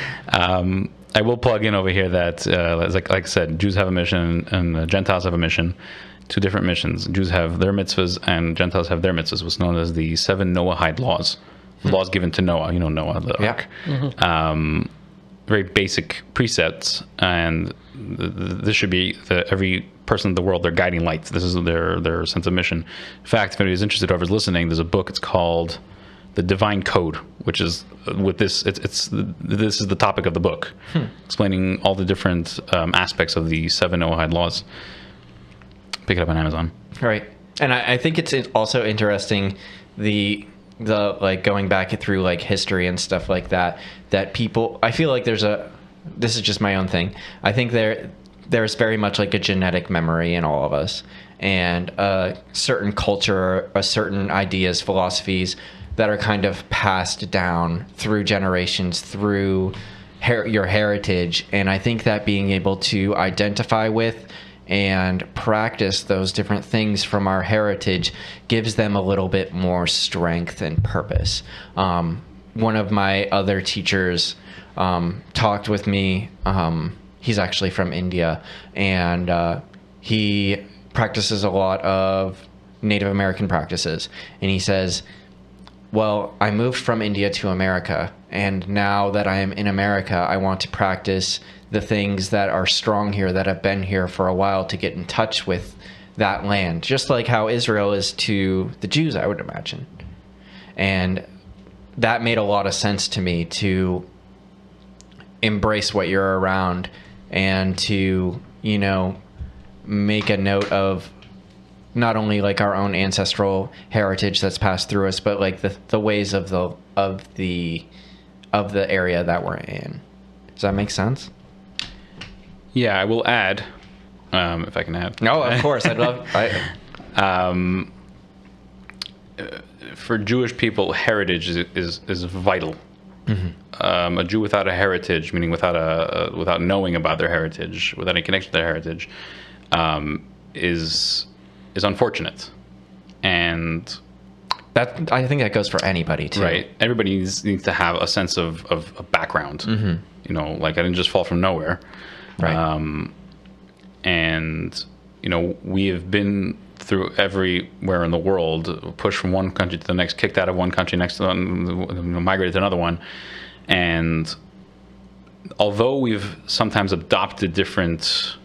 I will plug in over here that, like I said, Jews have a mission and Gentiles have a mission. Two different missions. Jews have their mitzvahs and Gentiles have their mitzvahs, what's known as the 7 Noahide laws. The laws given to Noah, Noah, the ark. Mm-hmm. Very basic precepts, and this should be every person in the world, their guiding light. This is their sense of mission. In fact, if anybody's interested or is listening, there's a book, it's called The Divine Code, which is with this, this is the topic of the book, explaining all the different aspects of the 7 Noahide laws. Pick it up on Amazon. Right. And I think it's also interesting, the like going back through like history and stuff like that people, I feel like this is just my own thing. I think there's very much like a genetic memory in all of us, and a certain culture, a certain ideas, philosophies that are kind of passed down through generations, through your heritage. And I think that being able to identify with and practice those different things from our heritage gives them a little bit more strength and purpose. One of my other teachers talked with me. He's actually from India, and he practices a lot of Native American practices. And he says, well, I moved from India to America, and now that I am in America, I want to practice the things that are strong here, that have been here for a while, to get in touch with that land, just like how Israel is to the Jews, I would imagine. And that made a lot of sense to me, to embrace what you're around and to, make a note of not only like our own ancestral heritage that's passed through us, but like the ways of the area that we're in. Does that make sense? Yeah, I will add, if I can add. No, of course. For Jewish people, heritage is vital. A Jew without a heritage, meaning without knowing about their heritage, without any connection to their heritage, is unfortunate. And that, I think that goes for anybody too. right, everybody needs to have a sense of background. You know, like I didn't just fall from nowhere. Right. And you know, we have been through everywhere in the world, pushed from one country to the next, kicked out of one country, next to migrated to another one. And although we've sometimes adopted different,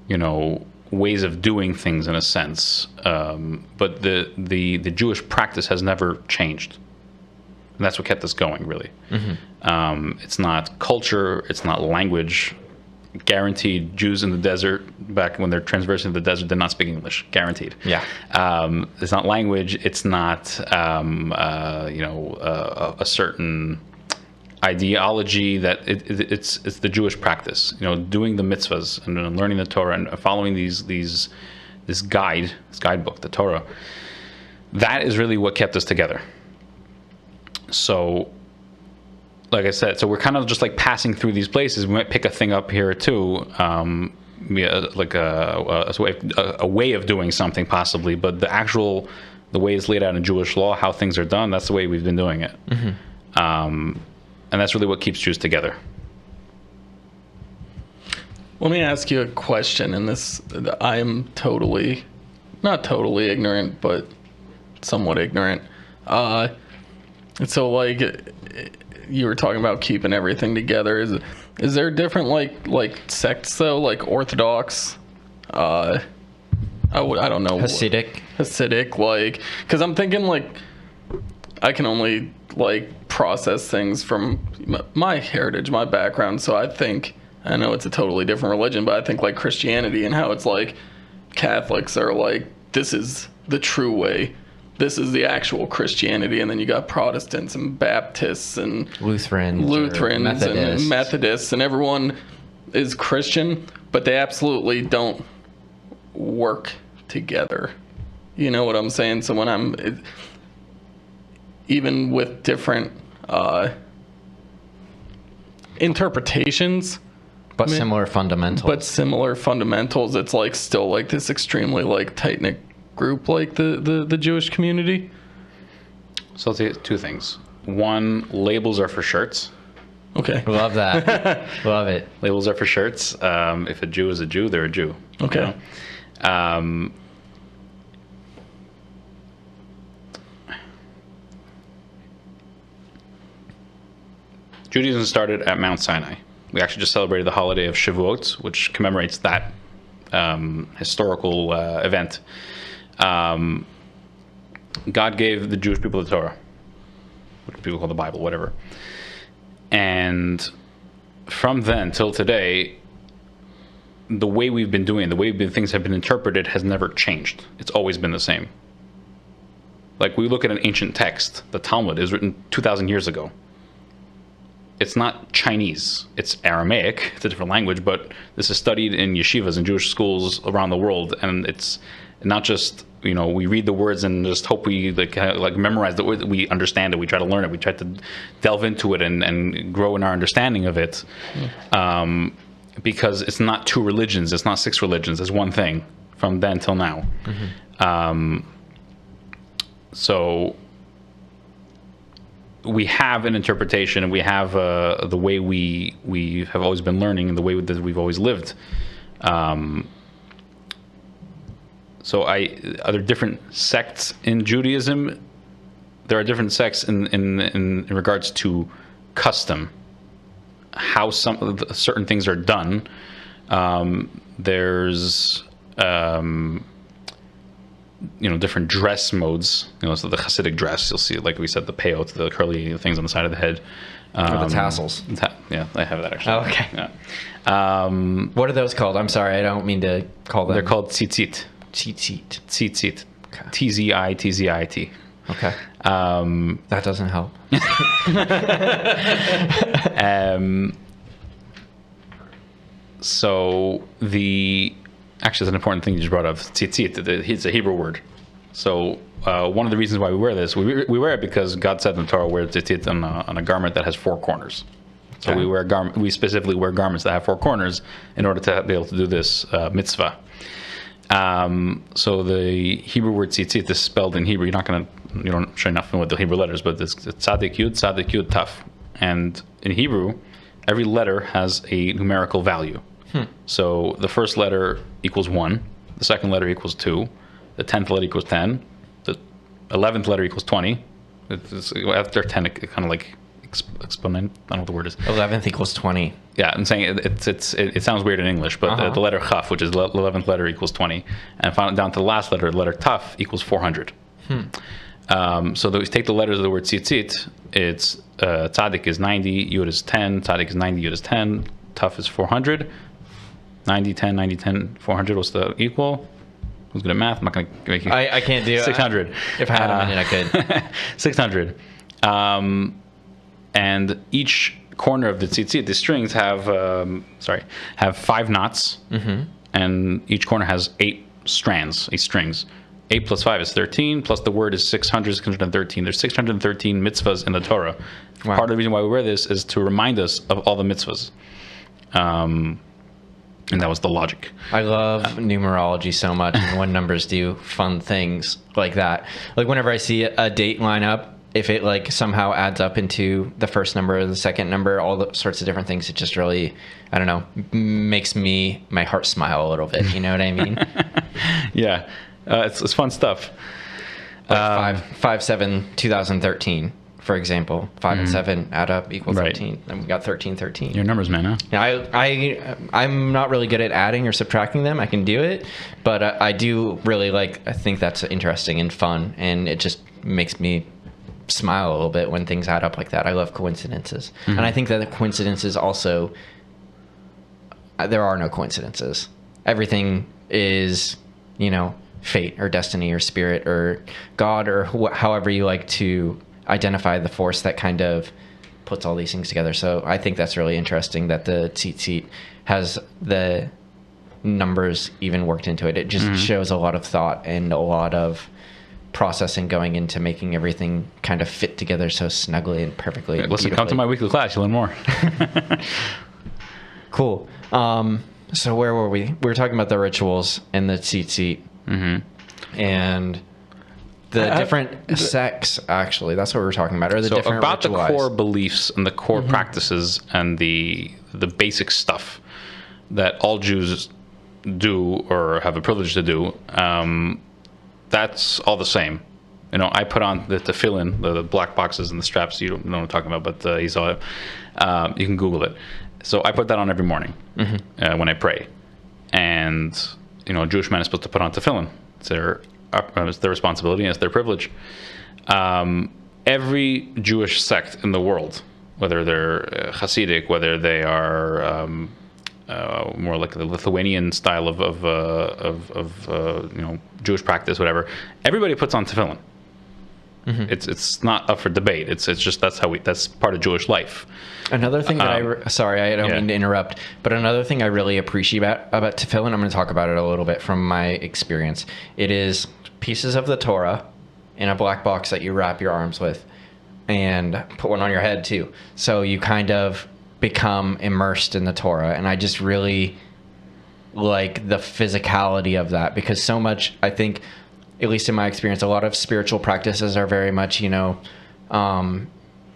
you know, ways of doing things in a sense, but the Jewish practice has never changed. And that's what kept us going, really. It's not culture, it's not language. Guaranteed, Jews in the desert, back when they're transversing the desert, did not speak English. Guaranteed. Yeah. It's not language. It's not, a certain ideology that it's the Jewish practice. You know, doing the mitzvahs and learning the Torah and following this guidebook, the Torah. That is really what kept us together. So, like I said, so we're kind of just like passing through these places. We might pick a thing up here or two, like a way of doing something possibly, but the way it's laid out in Jewish law, how things are done, that's the way we've been doing it. And that's really what keeps Jews together. Let me ask you a question, and this, I am not totally ignorant, but somewhat ignorant. So like, you were talking about keeping everything together. Is there different like sects though, like Orthodox? I don't know. Hasidic, like, because I'm thinking like I can only like process things from my heritage, my background. So I know it's a totally different religion, but I think like Christianity and how it's like Catholics are like, this is the true way. This is the actual Christianity, and then you got Protestants and Baptists and Lutherans and Methodists, and everyone is Christian, but they absolutely don't work together. You know what I'm saying? So when even with different interpretations, but similar fundamentals, it's like still like this extremely like tight-knit group, like the Jewish community. So I'll say two things. One, labels are for shirts. Okay. Love that. Love it. Labels are for shirts. If a Jew is a Jew, they're a Jew. Okay. You know? Judaism started at Mount Sinai. We actually just celebrated the holiday of Shavuot, which commemorates that historical event. God gave the Jewish people the Torah, which people call the Bible, whatever. And from then till today, the way we've been doing it, the way things have been interpreted has never changed. It's always been the same. Like, we look at an ancient text, the Talmud is written 2,000 years ago. It's not Chinese, it's Aramaic, it's a different language, but this is studied in yeshivas and Jewish schools around the world, and it's not just, you know, we read the words and just hope we like memorize the word, we understand it, we try to learn it, we try to delve into it and grow in our understanding of it. Because it's not two religions, it's not six religions, it's one thing from then till now. So we have an interpretation, and we have the way we have always been learning, and the way that we've always lived. So are there different sects in Judaism? There are different sects in regards to custom, how certain things are done. There's different dress modes. So the Hasidic dress, you'll see, like we said, the peyot, the curly things on the side of the head. Or the tassels. Yeah, I have that actually. Oh, okay. Yeah. What are those called? I'm sorry, I don't mean to call them. They're called tzitzit. Tzitzit. Tzitzit. Okay. Tzit. Okay. That doesn't help. So actually, it's an important thing you just brought up. Tzitzit. It's a Hebrew word. So one of the reasons why we wear this, we wear it because God said in the Torah, wear tzitzit on a garment that has 4 corners. So Okay. we specifically wear garments that have 4 corners in order to be able to do this mitzvah. So the Hebrew word tzitzit is spelled in Hebrew. I'm sure you're not familiar with the Hebrew letters, but it's tzadik yud taf. And in Hebrew, every letter has a numerical value. So the first letter equals 1, the second letter equals 2, the 10th letter equals 10, the 11th letter equals 20. After 10, it kind of like exponent. I don't know what the word is. 11th equals 20. Yeah, I'm saying it sounds weird in English, but the letter chaf, which is the 11th letter, equals 20, and finally down to the last letter, the letter taf equals 400. So we take the letters of the word tzitzit. It's tzadik is 90, yud is 10, tzadik is 90, yud is 10, taf is 400. 90, 10, 90, 10, 400. What's the equal? Who's good at math? I'm not going to make you. I can't do it. 600. If I had a minute, I could. 600. And each corner of the tzitzit, the strings have 5 knots, and each corner has 8 strands, 8 strings. 8 plus 5 is 13, plus the word is 613. There's 613 mitzvahs in the Torah. Wow. Part of the reason why we wear this is to remind us of all the mitzvahs. And that was the logic. I love numerology so much, and when numbers do fun things like that. Like whenever I see a date line up, if it like somehow adds up into the first number or the second number, all the sorts of different things, it just really, I don't know, makes my heart smile a little bit. You know what I mean? Yeah, it's fun stuff. Like 5/7/2013, for example. 5 and 7 add up equal 13, Right. and we got 1313. You're a numbers man, huh? Yeah, I'm not really good at adding or subtracting them. I can do it, but I do really I think that's interesting and fun, and it just makes me smile a little bit when things add up like that. I love coincidences. And I think that the coincidences also, there are no coincidences. Everything is, fate or destiny or spirit or God or however you like to identify the force that kind of puts all these things together. So I think that's really interesting that the tzitzit has the numbers even worked into it. It just shows a lot of thought and a lot of processing going into making everything kind of fit together so snugly and perfectly. Listen, come to my weekly class. You'll learn more. Cool. So where were we? We were talking about the rituals and the tzitzit. And the different sects, actually. That's what we were talking about. Or the different about the rituals. core beliefs and the core practices and the basic stuff that all Jews do or have a privilege to do, that's all the same. I put on the tefillin, the black boxes and the straps. You don't know what I'm talking about, but you saw it. You can Google it. So I put that on every morning when I pray. And, a Jewish man is supposed to put on tefillin. It's their responsibility and it's their privilege. Every Jewish sect in the world, whether they're Hasidic, whether they are more like the Lithuanian style of Jewish practice, whatever, everybody puts on tefillin. It's not up for debate. It's just that's part of Jewish life. Another thing that sorry, I don't mean to interrupt, but another thing I really appreciate about tefillin, I'm going to talk about it a little bit from my experience. It is pieces of the Torah in a black box that you wrap your arms with and put one on your head too. So you kind of become immersed in the Torah. And I just really like the physicality of that, because so much, I think, at least in my experience, a lot of spiritual practices are very much,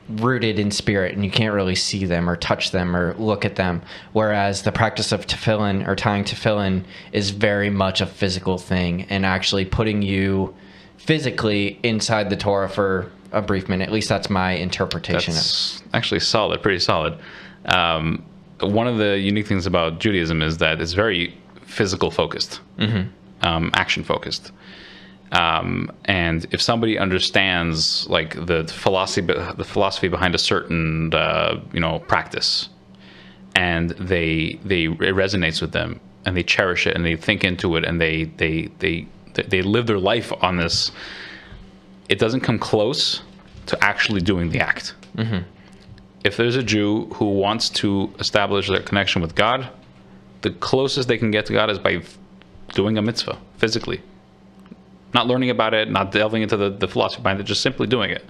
rooted in spirit, and you can't really see them or touch them or look at them. Whereas the practice of tefillin or tying tefillin is very much a physical thing and actually putting you physically inside the Torah for a brief minute. At least that's my interpretation. That's actually pretty solid. One of the unique things about Judaism is that it's very physical focused, action focused. And if somebody understands the philosophy behind a certain practice, and it resonates with them, and they cherish it and they think into it and they live their life on this, it doesn't come close to actually doing the act. If there's a Jew who wants to establish their connection with God, the closest they can get to God is by doing a mitzvah physically, not learning about it, not delving into the philosophy behind it, just simply doing it.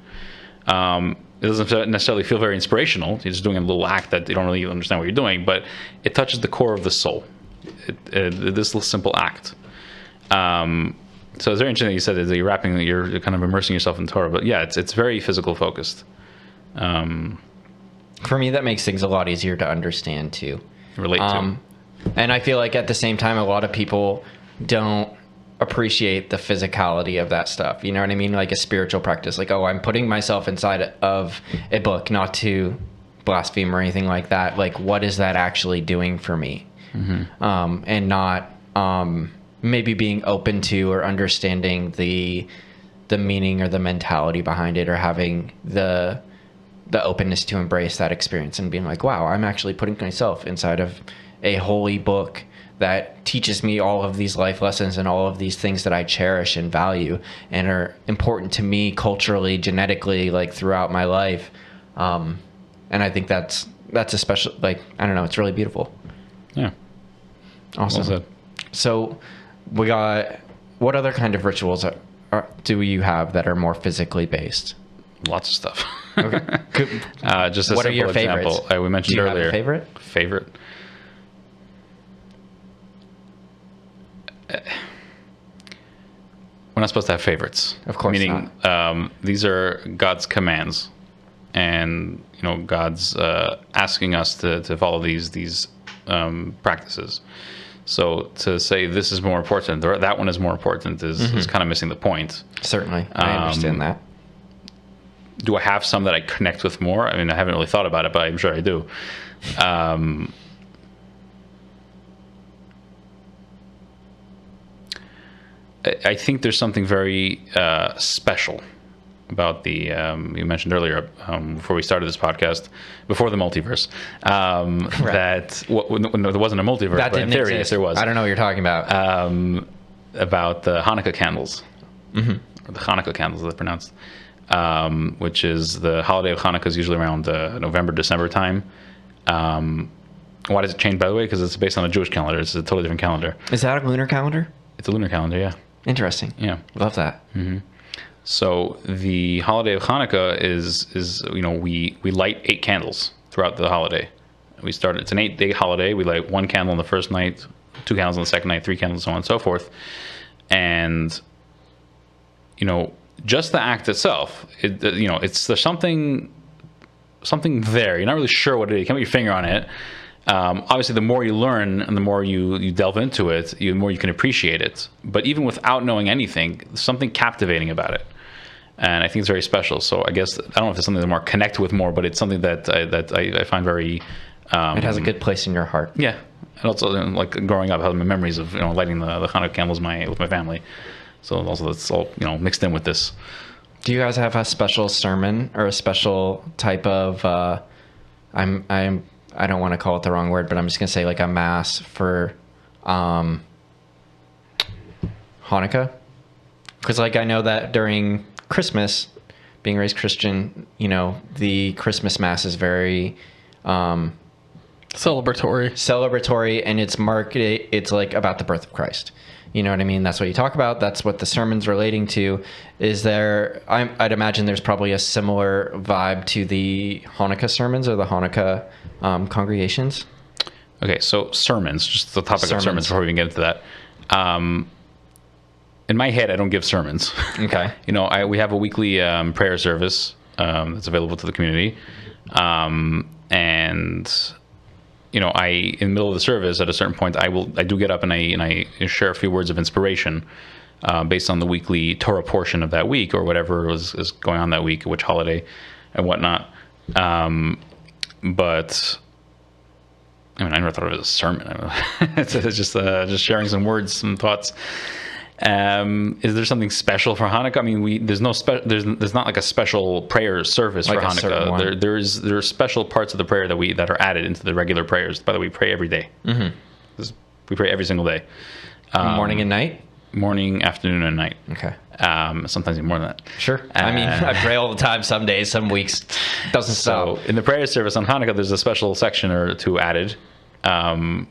It doesn't necessarily feel very inspirational. You're just doing a little act that you don't really understand what you're doing, but it touches the core of the soul. This little simple act. So it's very interesting that you said that you're kind of immersing yourself in Torah, but yeah, it's very physical focused. For me, that makes things a lot easier to understand too. Relate to. And I feel like at the same time, a lot of people don't appreciate the physicality of that stuff. You know what I mean? Like a spiritual practice. Like, oh, I'm putting myself inside of a book, not to blaspheme or anything like that. Like, what is that actually doing for me? And not maybe being open to or understanding the meaning or the mentality behind it, or having the openness to embrace that experience and being like, wow, I'm actually putting myself inside of a holy book that teaches me all of these life lessons and all of these things that I cherish and value and are important to me culturally, genetically, like throughout my life. And I think that's a special, like, I don't know, it's really beautiful. Yeah. Awesome. Well said. So we got, what other kind of rituals do you have that are more physically based? Lots of stuff. Okay. Just a what are simple your example. favorites? We mentioned Do you earlier. have a favorite? Favorite. We're not supposed to have favorites. Of course Meaning, these are God's commands, and God's asking us to follow these practices. So to say this is more important or that one is more important is kind of missing the point. Certainly, I understand that. Do I have some that I connect with more? I mean, I haven't really thought about it, but I'm sure I do. I think there's something very special about the, you mentioned earlier, before we started this podcast, before the multiverse, that there wasn't a multiverse, That but in didn't theory, exist. yes, there was. I don't know what you're talking about. About the Hanukkah candles, or the Hanukkah candles, they're pronounced, which is the holiday of Hanukkah is usually around November, December time. Why does it change, by the way? Because it's based on a Jewish calendar. It's a totally different calendar. Is that a lunar calendar? It's a lunar calendar, yeah. Interesting. Yeah. Love that. So the holiday of Hanukkah is we light 8 candles throughout the holiday. It's an 8-day holiday. We light 1 candle on the first night, 2 candles on the second night, 3 candles, so on and so forth. And just the act itself, there's something there. You're not really sure what it is. You can't put your finger on it. Obviously, the more you learn and the more you delve into it, the more you can appreciate it. But even without knowing anything, there's something captivating about it. And I think it's very special. So I guess, I don't know if it's something that more connect with more, but it's something that I find very... it has a good place in your heart. Yeah. And also, like growing up, I have memories of lighting the Hanukkah candles with my family. So also that's all mixed in with this. Do you guys have a special sermon or a special type of... I don't want to call it the wrong word, but I'm just going to say like a mass for Hanukkah? Because like I know that during Christmas, being raised Christian, the Christmas mass is very celebratory, and it's like about the birth of Christ. You know what I mean? That's what you talk about. That's what the sermon's relating to. Is there, I'd imagine there's probably a similar vibe to the Hanukkah sermons or the Hanukkah congregations. Okay, so sermons, just the topic of sermons before we even get into that. In my head, I don't give sermons. Okay. We have a weekly prayer service that's available to the community. And I, in the middle of the service, at a certain point, I do get up and I share a few words of inspiration based on the weekly Torah portion of that week or whatever is going on that week, which holiday and whatnot. But I never thought of it as a sermon. It's just sharing some words, some thoughts. Is there something special for Hanukkah? I mean, there's not like a special prayer service like for Hanukkah. There are special parts of the prayer that are added into the regular prayers. By the way, we pray every day. We We pray every single day. Morning and night? Morning, afternoon, and night. Okay. Sometimes even more than that. Sure. I mean, I pray all the time. Some days, some weeks, doesn't So stop. in the prayer service on Hanukkah, there's a special section or two added. But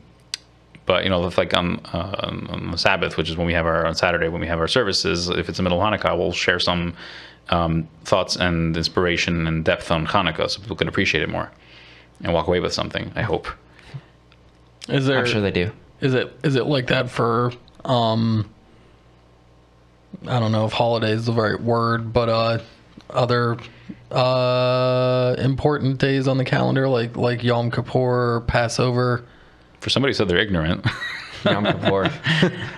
like on the Sabbath, which is when we have on Saturday when we have our services, if it's the middle of Hanukkah, we'll share some thoughts and inspiration and depth on Hanukkah, so people can appreciate it more and walk away with something. I hope. Is there? I'm sure they do. Is it like that for? I don't know if holiday is the right word, but other important days on the calendar, like Yom Kippur, or Passover. For somebody who said they're ignorant. Yom Kippur.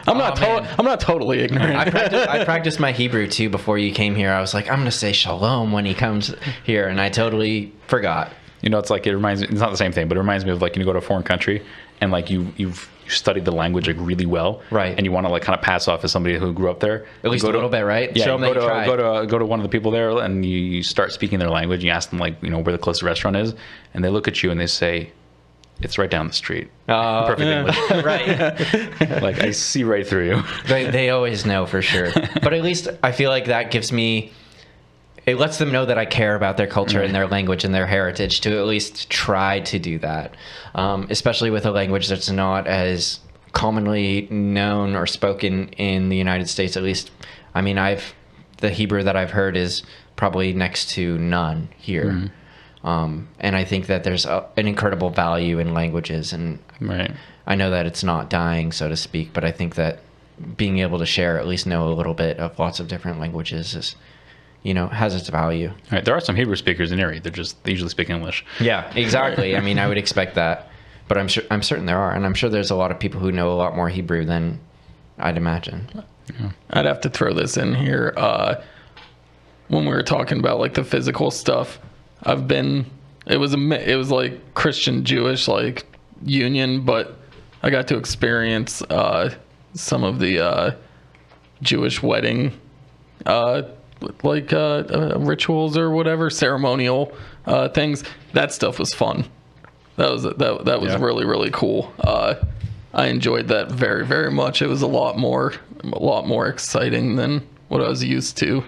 I'm not totally ignorant. I practiced my Hebrew too before you came here. I was like, I'm going to say shalom when he comes here, and I totally forgot. It's like it reminds me. It's not the same thing, but it reminds me of like you go to a foreign country and like you've studied the language like really well, right? And you want to like kind of pass off as somebody who grew up there, at least a little bit, right? Yeah. Show them that you tried. Go to one of the people there, and you start speaking their language. And you ask them like where the closest restaurant is, and they look at you and they say, "It's right down the street." Perfect English, right? Like I see right through you. They always know for sure. But at least I feel like that gives me. It lets them know that I care about their culture and their language and their heritage to at least try to do that, especially with a language that's not as commonly known or spoken in the United States. At least, I mean, the Hebrew that I've heard is probably next to none here. And I think that there's an incredible value in languages, and I know that it's not dying, so to speak, but I think that being able to share, at least know a little bit of lots of different languages is, has its value. Right. There are some Hebrew speakers in Erie. They usually speak English. Yeah, exactly. I mean, I would expect that, but I'm certain there are, and I'm sure there's a lot of people who know a lot more Hebrew than I'd imagine. Yeah. I'd have to throw this in here. When we were talking about like the physical stuff, it was like Christian Jewish like union, but I got to experience some of the Jewish wedding rituals or whatever, ceremonial things. That stuff was fun. That was really, really cool. I enjoyed that very, very much. It was a lot more exciting than what I was used to.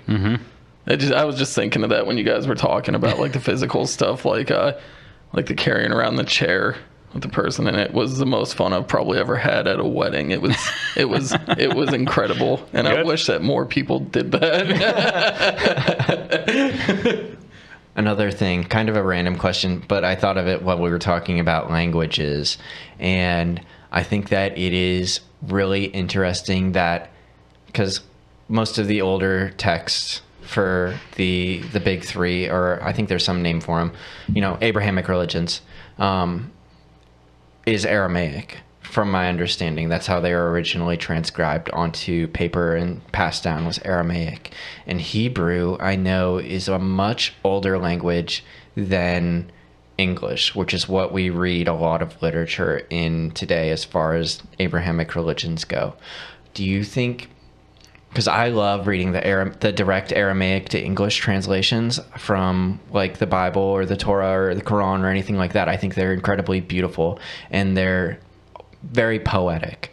I was just thinking of that when you guys were talking about like the physical stuff, like the carrying around the chair with the person, and it was the most fun I've probably ever had at a wedding. It was incredible, and I wish that more people did that. Another thing, kind of a random question, but I thought of it while we were talking about languages, and I think that it is really interesting that, because most of the older texts for the big three, or I think there's some name for them, Abrahamic religions, is Aramaic, from my understanding. That's how they were originally transcribed onto paper and passed down, was Aramaic. And Hebrew, I know, is a much older language than English, which is what we read a lot of literature in today as far as Abrahamic religions go. Do you think, because I love reading the direct Aramaic to English translations from like the Bible or the Torah or the Quran or anything like that. I think they're incredibly beautiful and they're very poetic.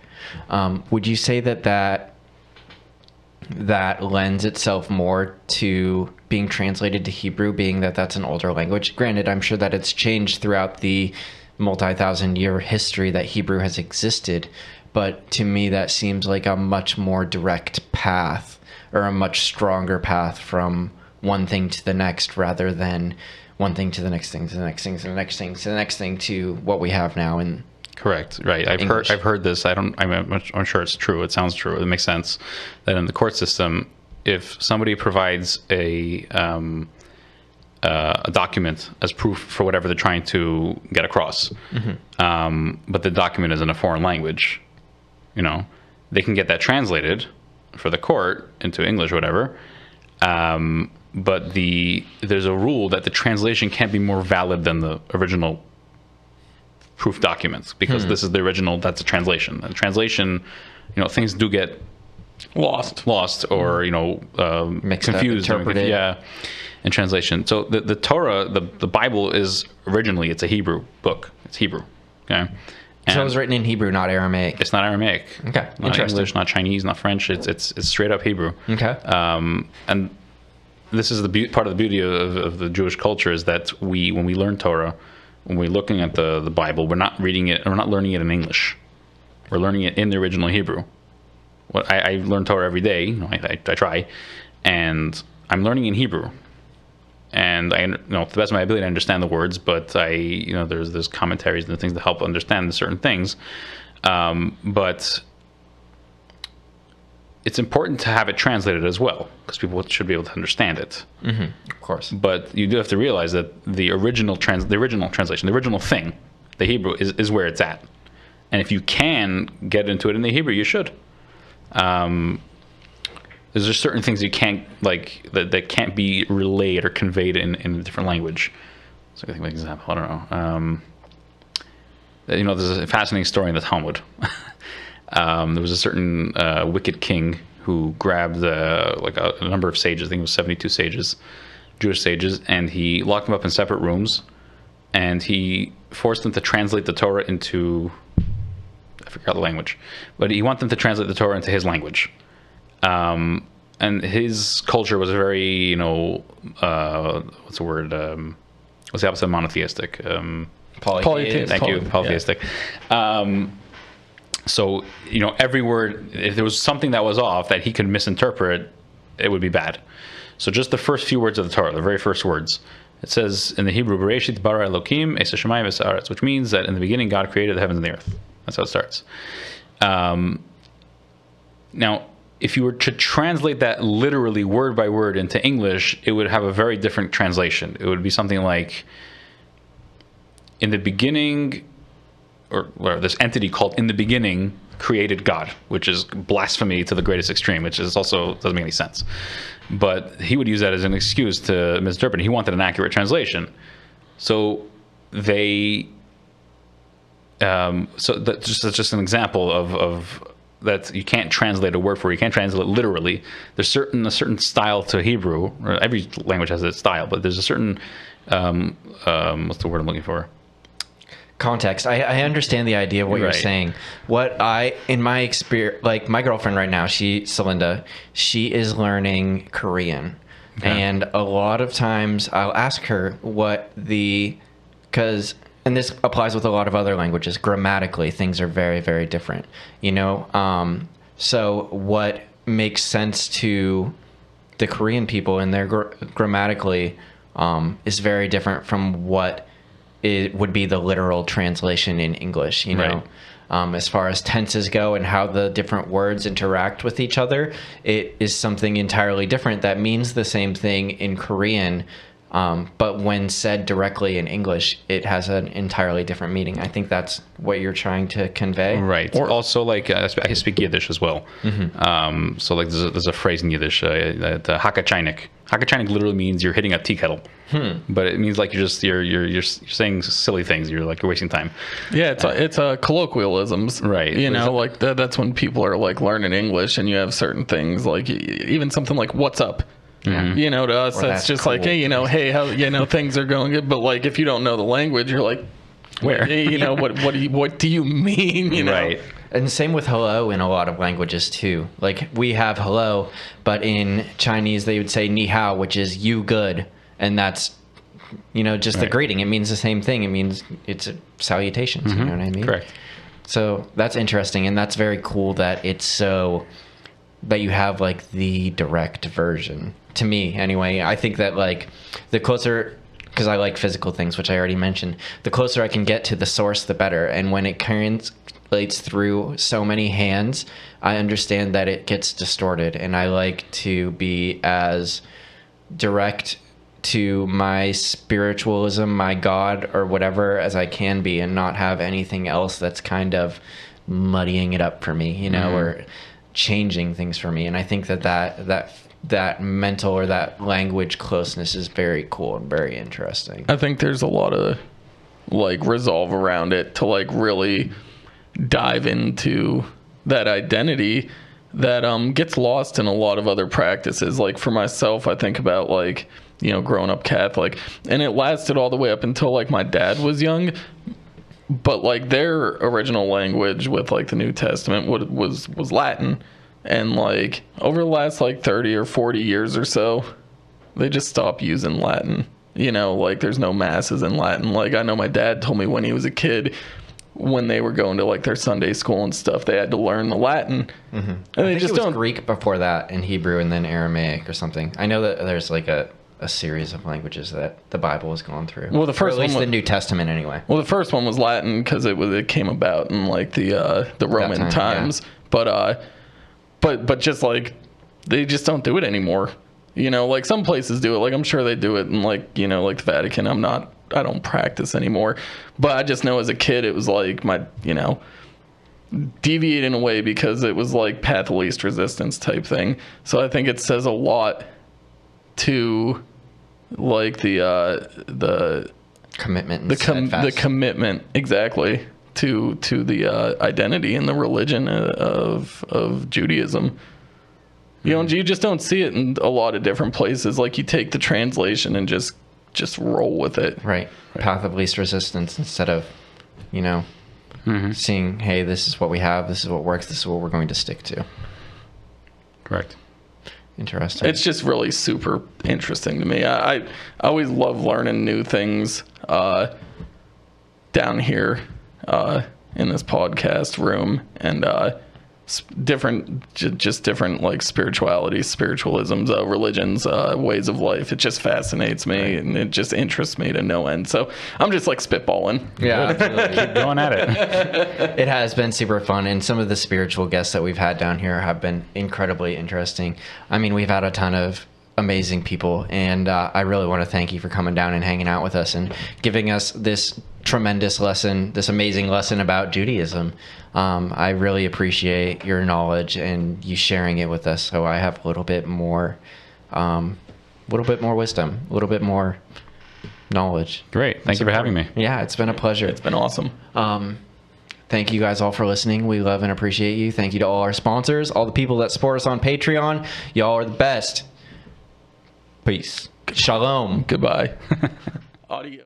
Would you say that lends itself more to being translated to Hebrew, being that that's an older language? Granted, I'm sure that it's changed throughout the multi-thousand-year history that Hebrew has existed, but to me that seems like a much more direct path, or a much stronger path from one thing to the next, rather than one thing to the next thing to the next thing to the next thing to the next thing to what we have now in Correct. Right. I've heard this. I'm sure it's true. It sounds true. It makes sense that in the court system, if somebody provides a document as proof for whatever they're trying to get across, but the document is in a foreign language, they can get that translated for the court into English or whatever. But there's a rule that the translation can't be more valid than the original proof documents, because this is the original. That's a translation. And translation, things do get lost, or mixed confused, up, interpreted. In translation. So the Torah, the Bible is originally, it's a Hebrew book. It's Hebrew, okay, So it was written in Hebrew, not Aramaic. It's not Aramaic. Okay, Not interesting. English, not Chinese, not French. It's straight up Hebrew. Okay. And this is the part of the beauty of the Jewish culture is that when we learn Torah, when we're looking at the Bible, we're not reading it, we're not learning it in English. We're learning it in the original Hebrew. I learn Torah every day. I try, and I'm learning in Hebrew. And I, to the best of my ability, I understand the words, but there's commentaries and things to help understand certain things. But it's important to have it translated as well, because people should be able to understand it. Mm-hmm. Of course. But you do have to realize that the original translation, the original thing, the Hebrew is where it's at. And if you can get into it in the Hebrew, you should. There's just certain things you can't that can't be relayed or conveyed in a different language. So I think of an example. I don't know. There's a fascinating story in the Talmud. There was a certain wicked king who grabbed a number of sages. I think it was 72 sages, Jewish sages, and he locked them up in separate rooms, and he forced them to translate the Torah into, I forgot the language, but he wanted them to translate the Torah into his language. And his culture was very, what's the word? What's the opposite of monotheistic? Polytheistic. Thank you, polytheistic. Yeah. So, every word, if there was something that was off that he could misinterpret, it would be bad. So just the first few words of the Torah, the very first words, it says in the Hebrew, Bereshit bara Elokim es hashamayim v'sa'aretz, which means that in the beginning God created the heavens and the earth. That's how it starts. Now, if you were to translate that literally word by word into English, it would have a very different translation. It would be something like, in the beginning, or this entity called in the beginning created God, which is blasphemy to the greatest extreme, which is also doesn't make any sense. But he would use that as an excuse to misinterpret. He wanted an accurate translation. So that's just an example of that you can't translate a word for. You can't translate it literally. There's a certain style to Hebrew. Every language has its style, but there's a certain what's the word I'm looking for? Context. I understand the idea of what you're saying. In my experience, like my girlfriend right now, Celinda, she is learning Korean. Okay. And a lot of times I'll ask her and this applies with a lot of other languages, grammatically, things are very, very different, so what makes sense to the Korean people and their grammatically is very different from what it would be the literal translation in English, Right. As far as tenses go and how the different words interact with each other, it is something entirely different that means the same thing in Korean, but when said directly in English, it has an entirely different meaning. I think that's what you're trying to convey. Right. Or also, I speak Yiddish as well. Mm-hmm. So there's a phrase in Yiddish, hakachainik. Hakachainik literally means you're hitting a tea kettle. But it means you're saying silly things. You're wasting time. Yeah, it's colloquialisms. Right. That's when people are learning English, and you have certain things even something like "What's up." Mm-hmm. To us, that's just cool. Hey, hey, how, things are going good. But if you don't know the language, you're like, where? What do you mean? Right. And same with hello in a lot of languages too. We have hello, but in Chinese they would say ni hao, which is you good, and that's just the greeting. It means the same thing. It means it's a salutations. Mm-hmm. You know what I mean? Correct. So that's interesting, and that's very cool that it's so that you have the direct version. To me, anyway, I think that the closer, because I like physical things, which I already mentioned, the closer I can get to the source, the better. And when it translates through so many hands, I understand that it gets distorted. And I like to be as direct to my spiritualism, my God, or whatever as I can be, and not have anything else that's kind of muddying it up for me, or changing things for me. And I think that mental or that language closeness is very cool and very interesting. I think there's a lot of resolve around it to really dive into that identity that gets lost in a lot of other practices. For myself, I think about growing up Catholic, and it lasted all the way up until my dad was young. but like their original language with like the New Testament was Latin, and like over the last like 30 or 40 years or so, they just stopped using Latin. You know, like there's no masses in Latin. Like I know my dad told me when he was a kid, when they were going to like their Sunday school and stuff, they had to learn the Latin. Mm-hmm. And I they think just it was don't. Greek before that, and Hebrew, and then Aramaic or something. I know that there's like a series of languages that the Bible has gone through. Well, the first or at least one the New Testament anyway. Well, the first one was Latin because it came about in like the Roman time, times, yeah. but just like they just don't do it anymore. You know, like some places do it. Like I'm sure they do it in like, you know, like the Vatican. I don't practice anymore, but I just know as a kid it was like my, you know, deviate in a way because it was like path of least resistance type thing. So I think it says a lot to like the Commitment. And the commitment exactly to the identity and the religion of Judaism. You know, you just don't see it in a lot of different places. Like you take the translation and just roll with it. Right. Path of least resistance instead of, you know, seeing, hey, this is what we have, this is what works, this is what we're going to stick to. Correct. Interesting. It's just really super interesting to me. I always love learning new things down here in this podcast room, and different like spiritualisms, religions, ways of life. It just fascinates me, and it just interests me to no end. So I'm just like spitballing. Yeah. Keep going at it. It has been super fun, and some of the spiritual guests that we've had down here have been incredibly interesting. I mean, we've had a ton of amazing people, and I really want to thank you for coming down and hanging out with us and giving us this tremendous lesson, this amazing lesson about Judaism. I really appreciate your knowledge and you sharing it with us, so I have a little bit more wisdom, a little bit more knowledge. Great. Thank you for having me. Yeah, it's been a pleasure. It's been awesome. Thank you guys all for listening. We love and appreciate you. Thank you to all our sponsors, all the people that support us on Patreon. Y'all are the best. Peace. Shalom. Goodbye. Audio.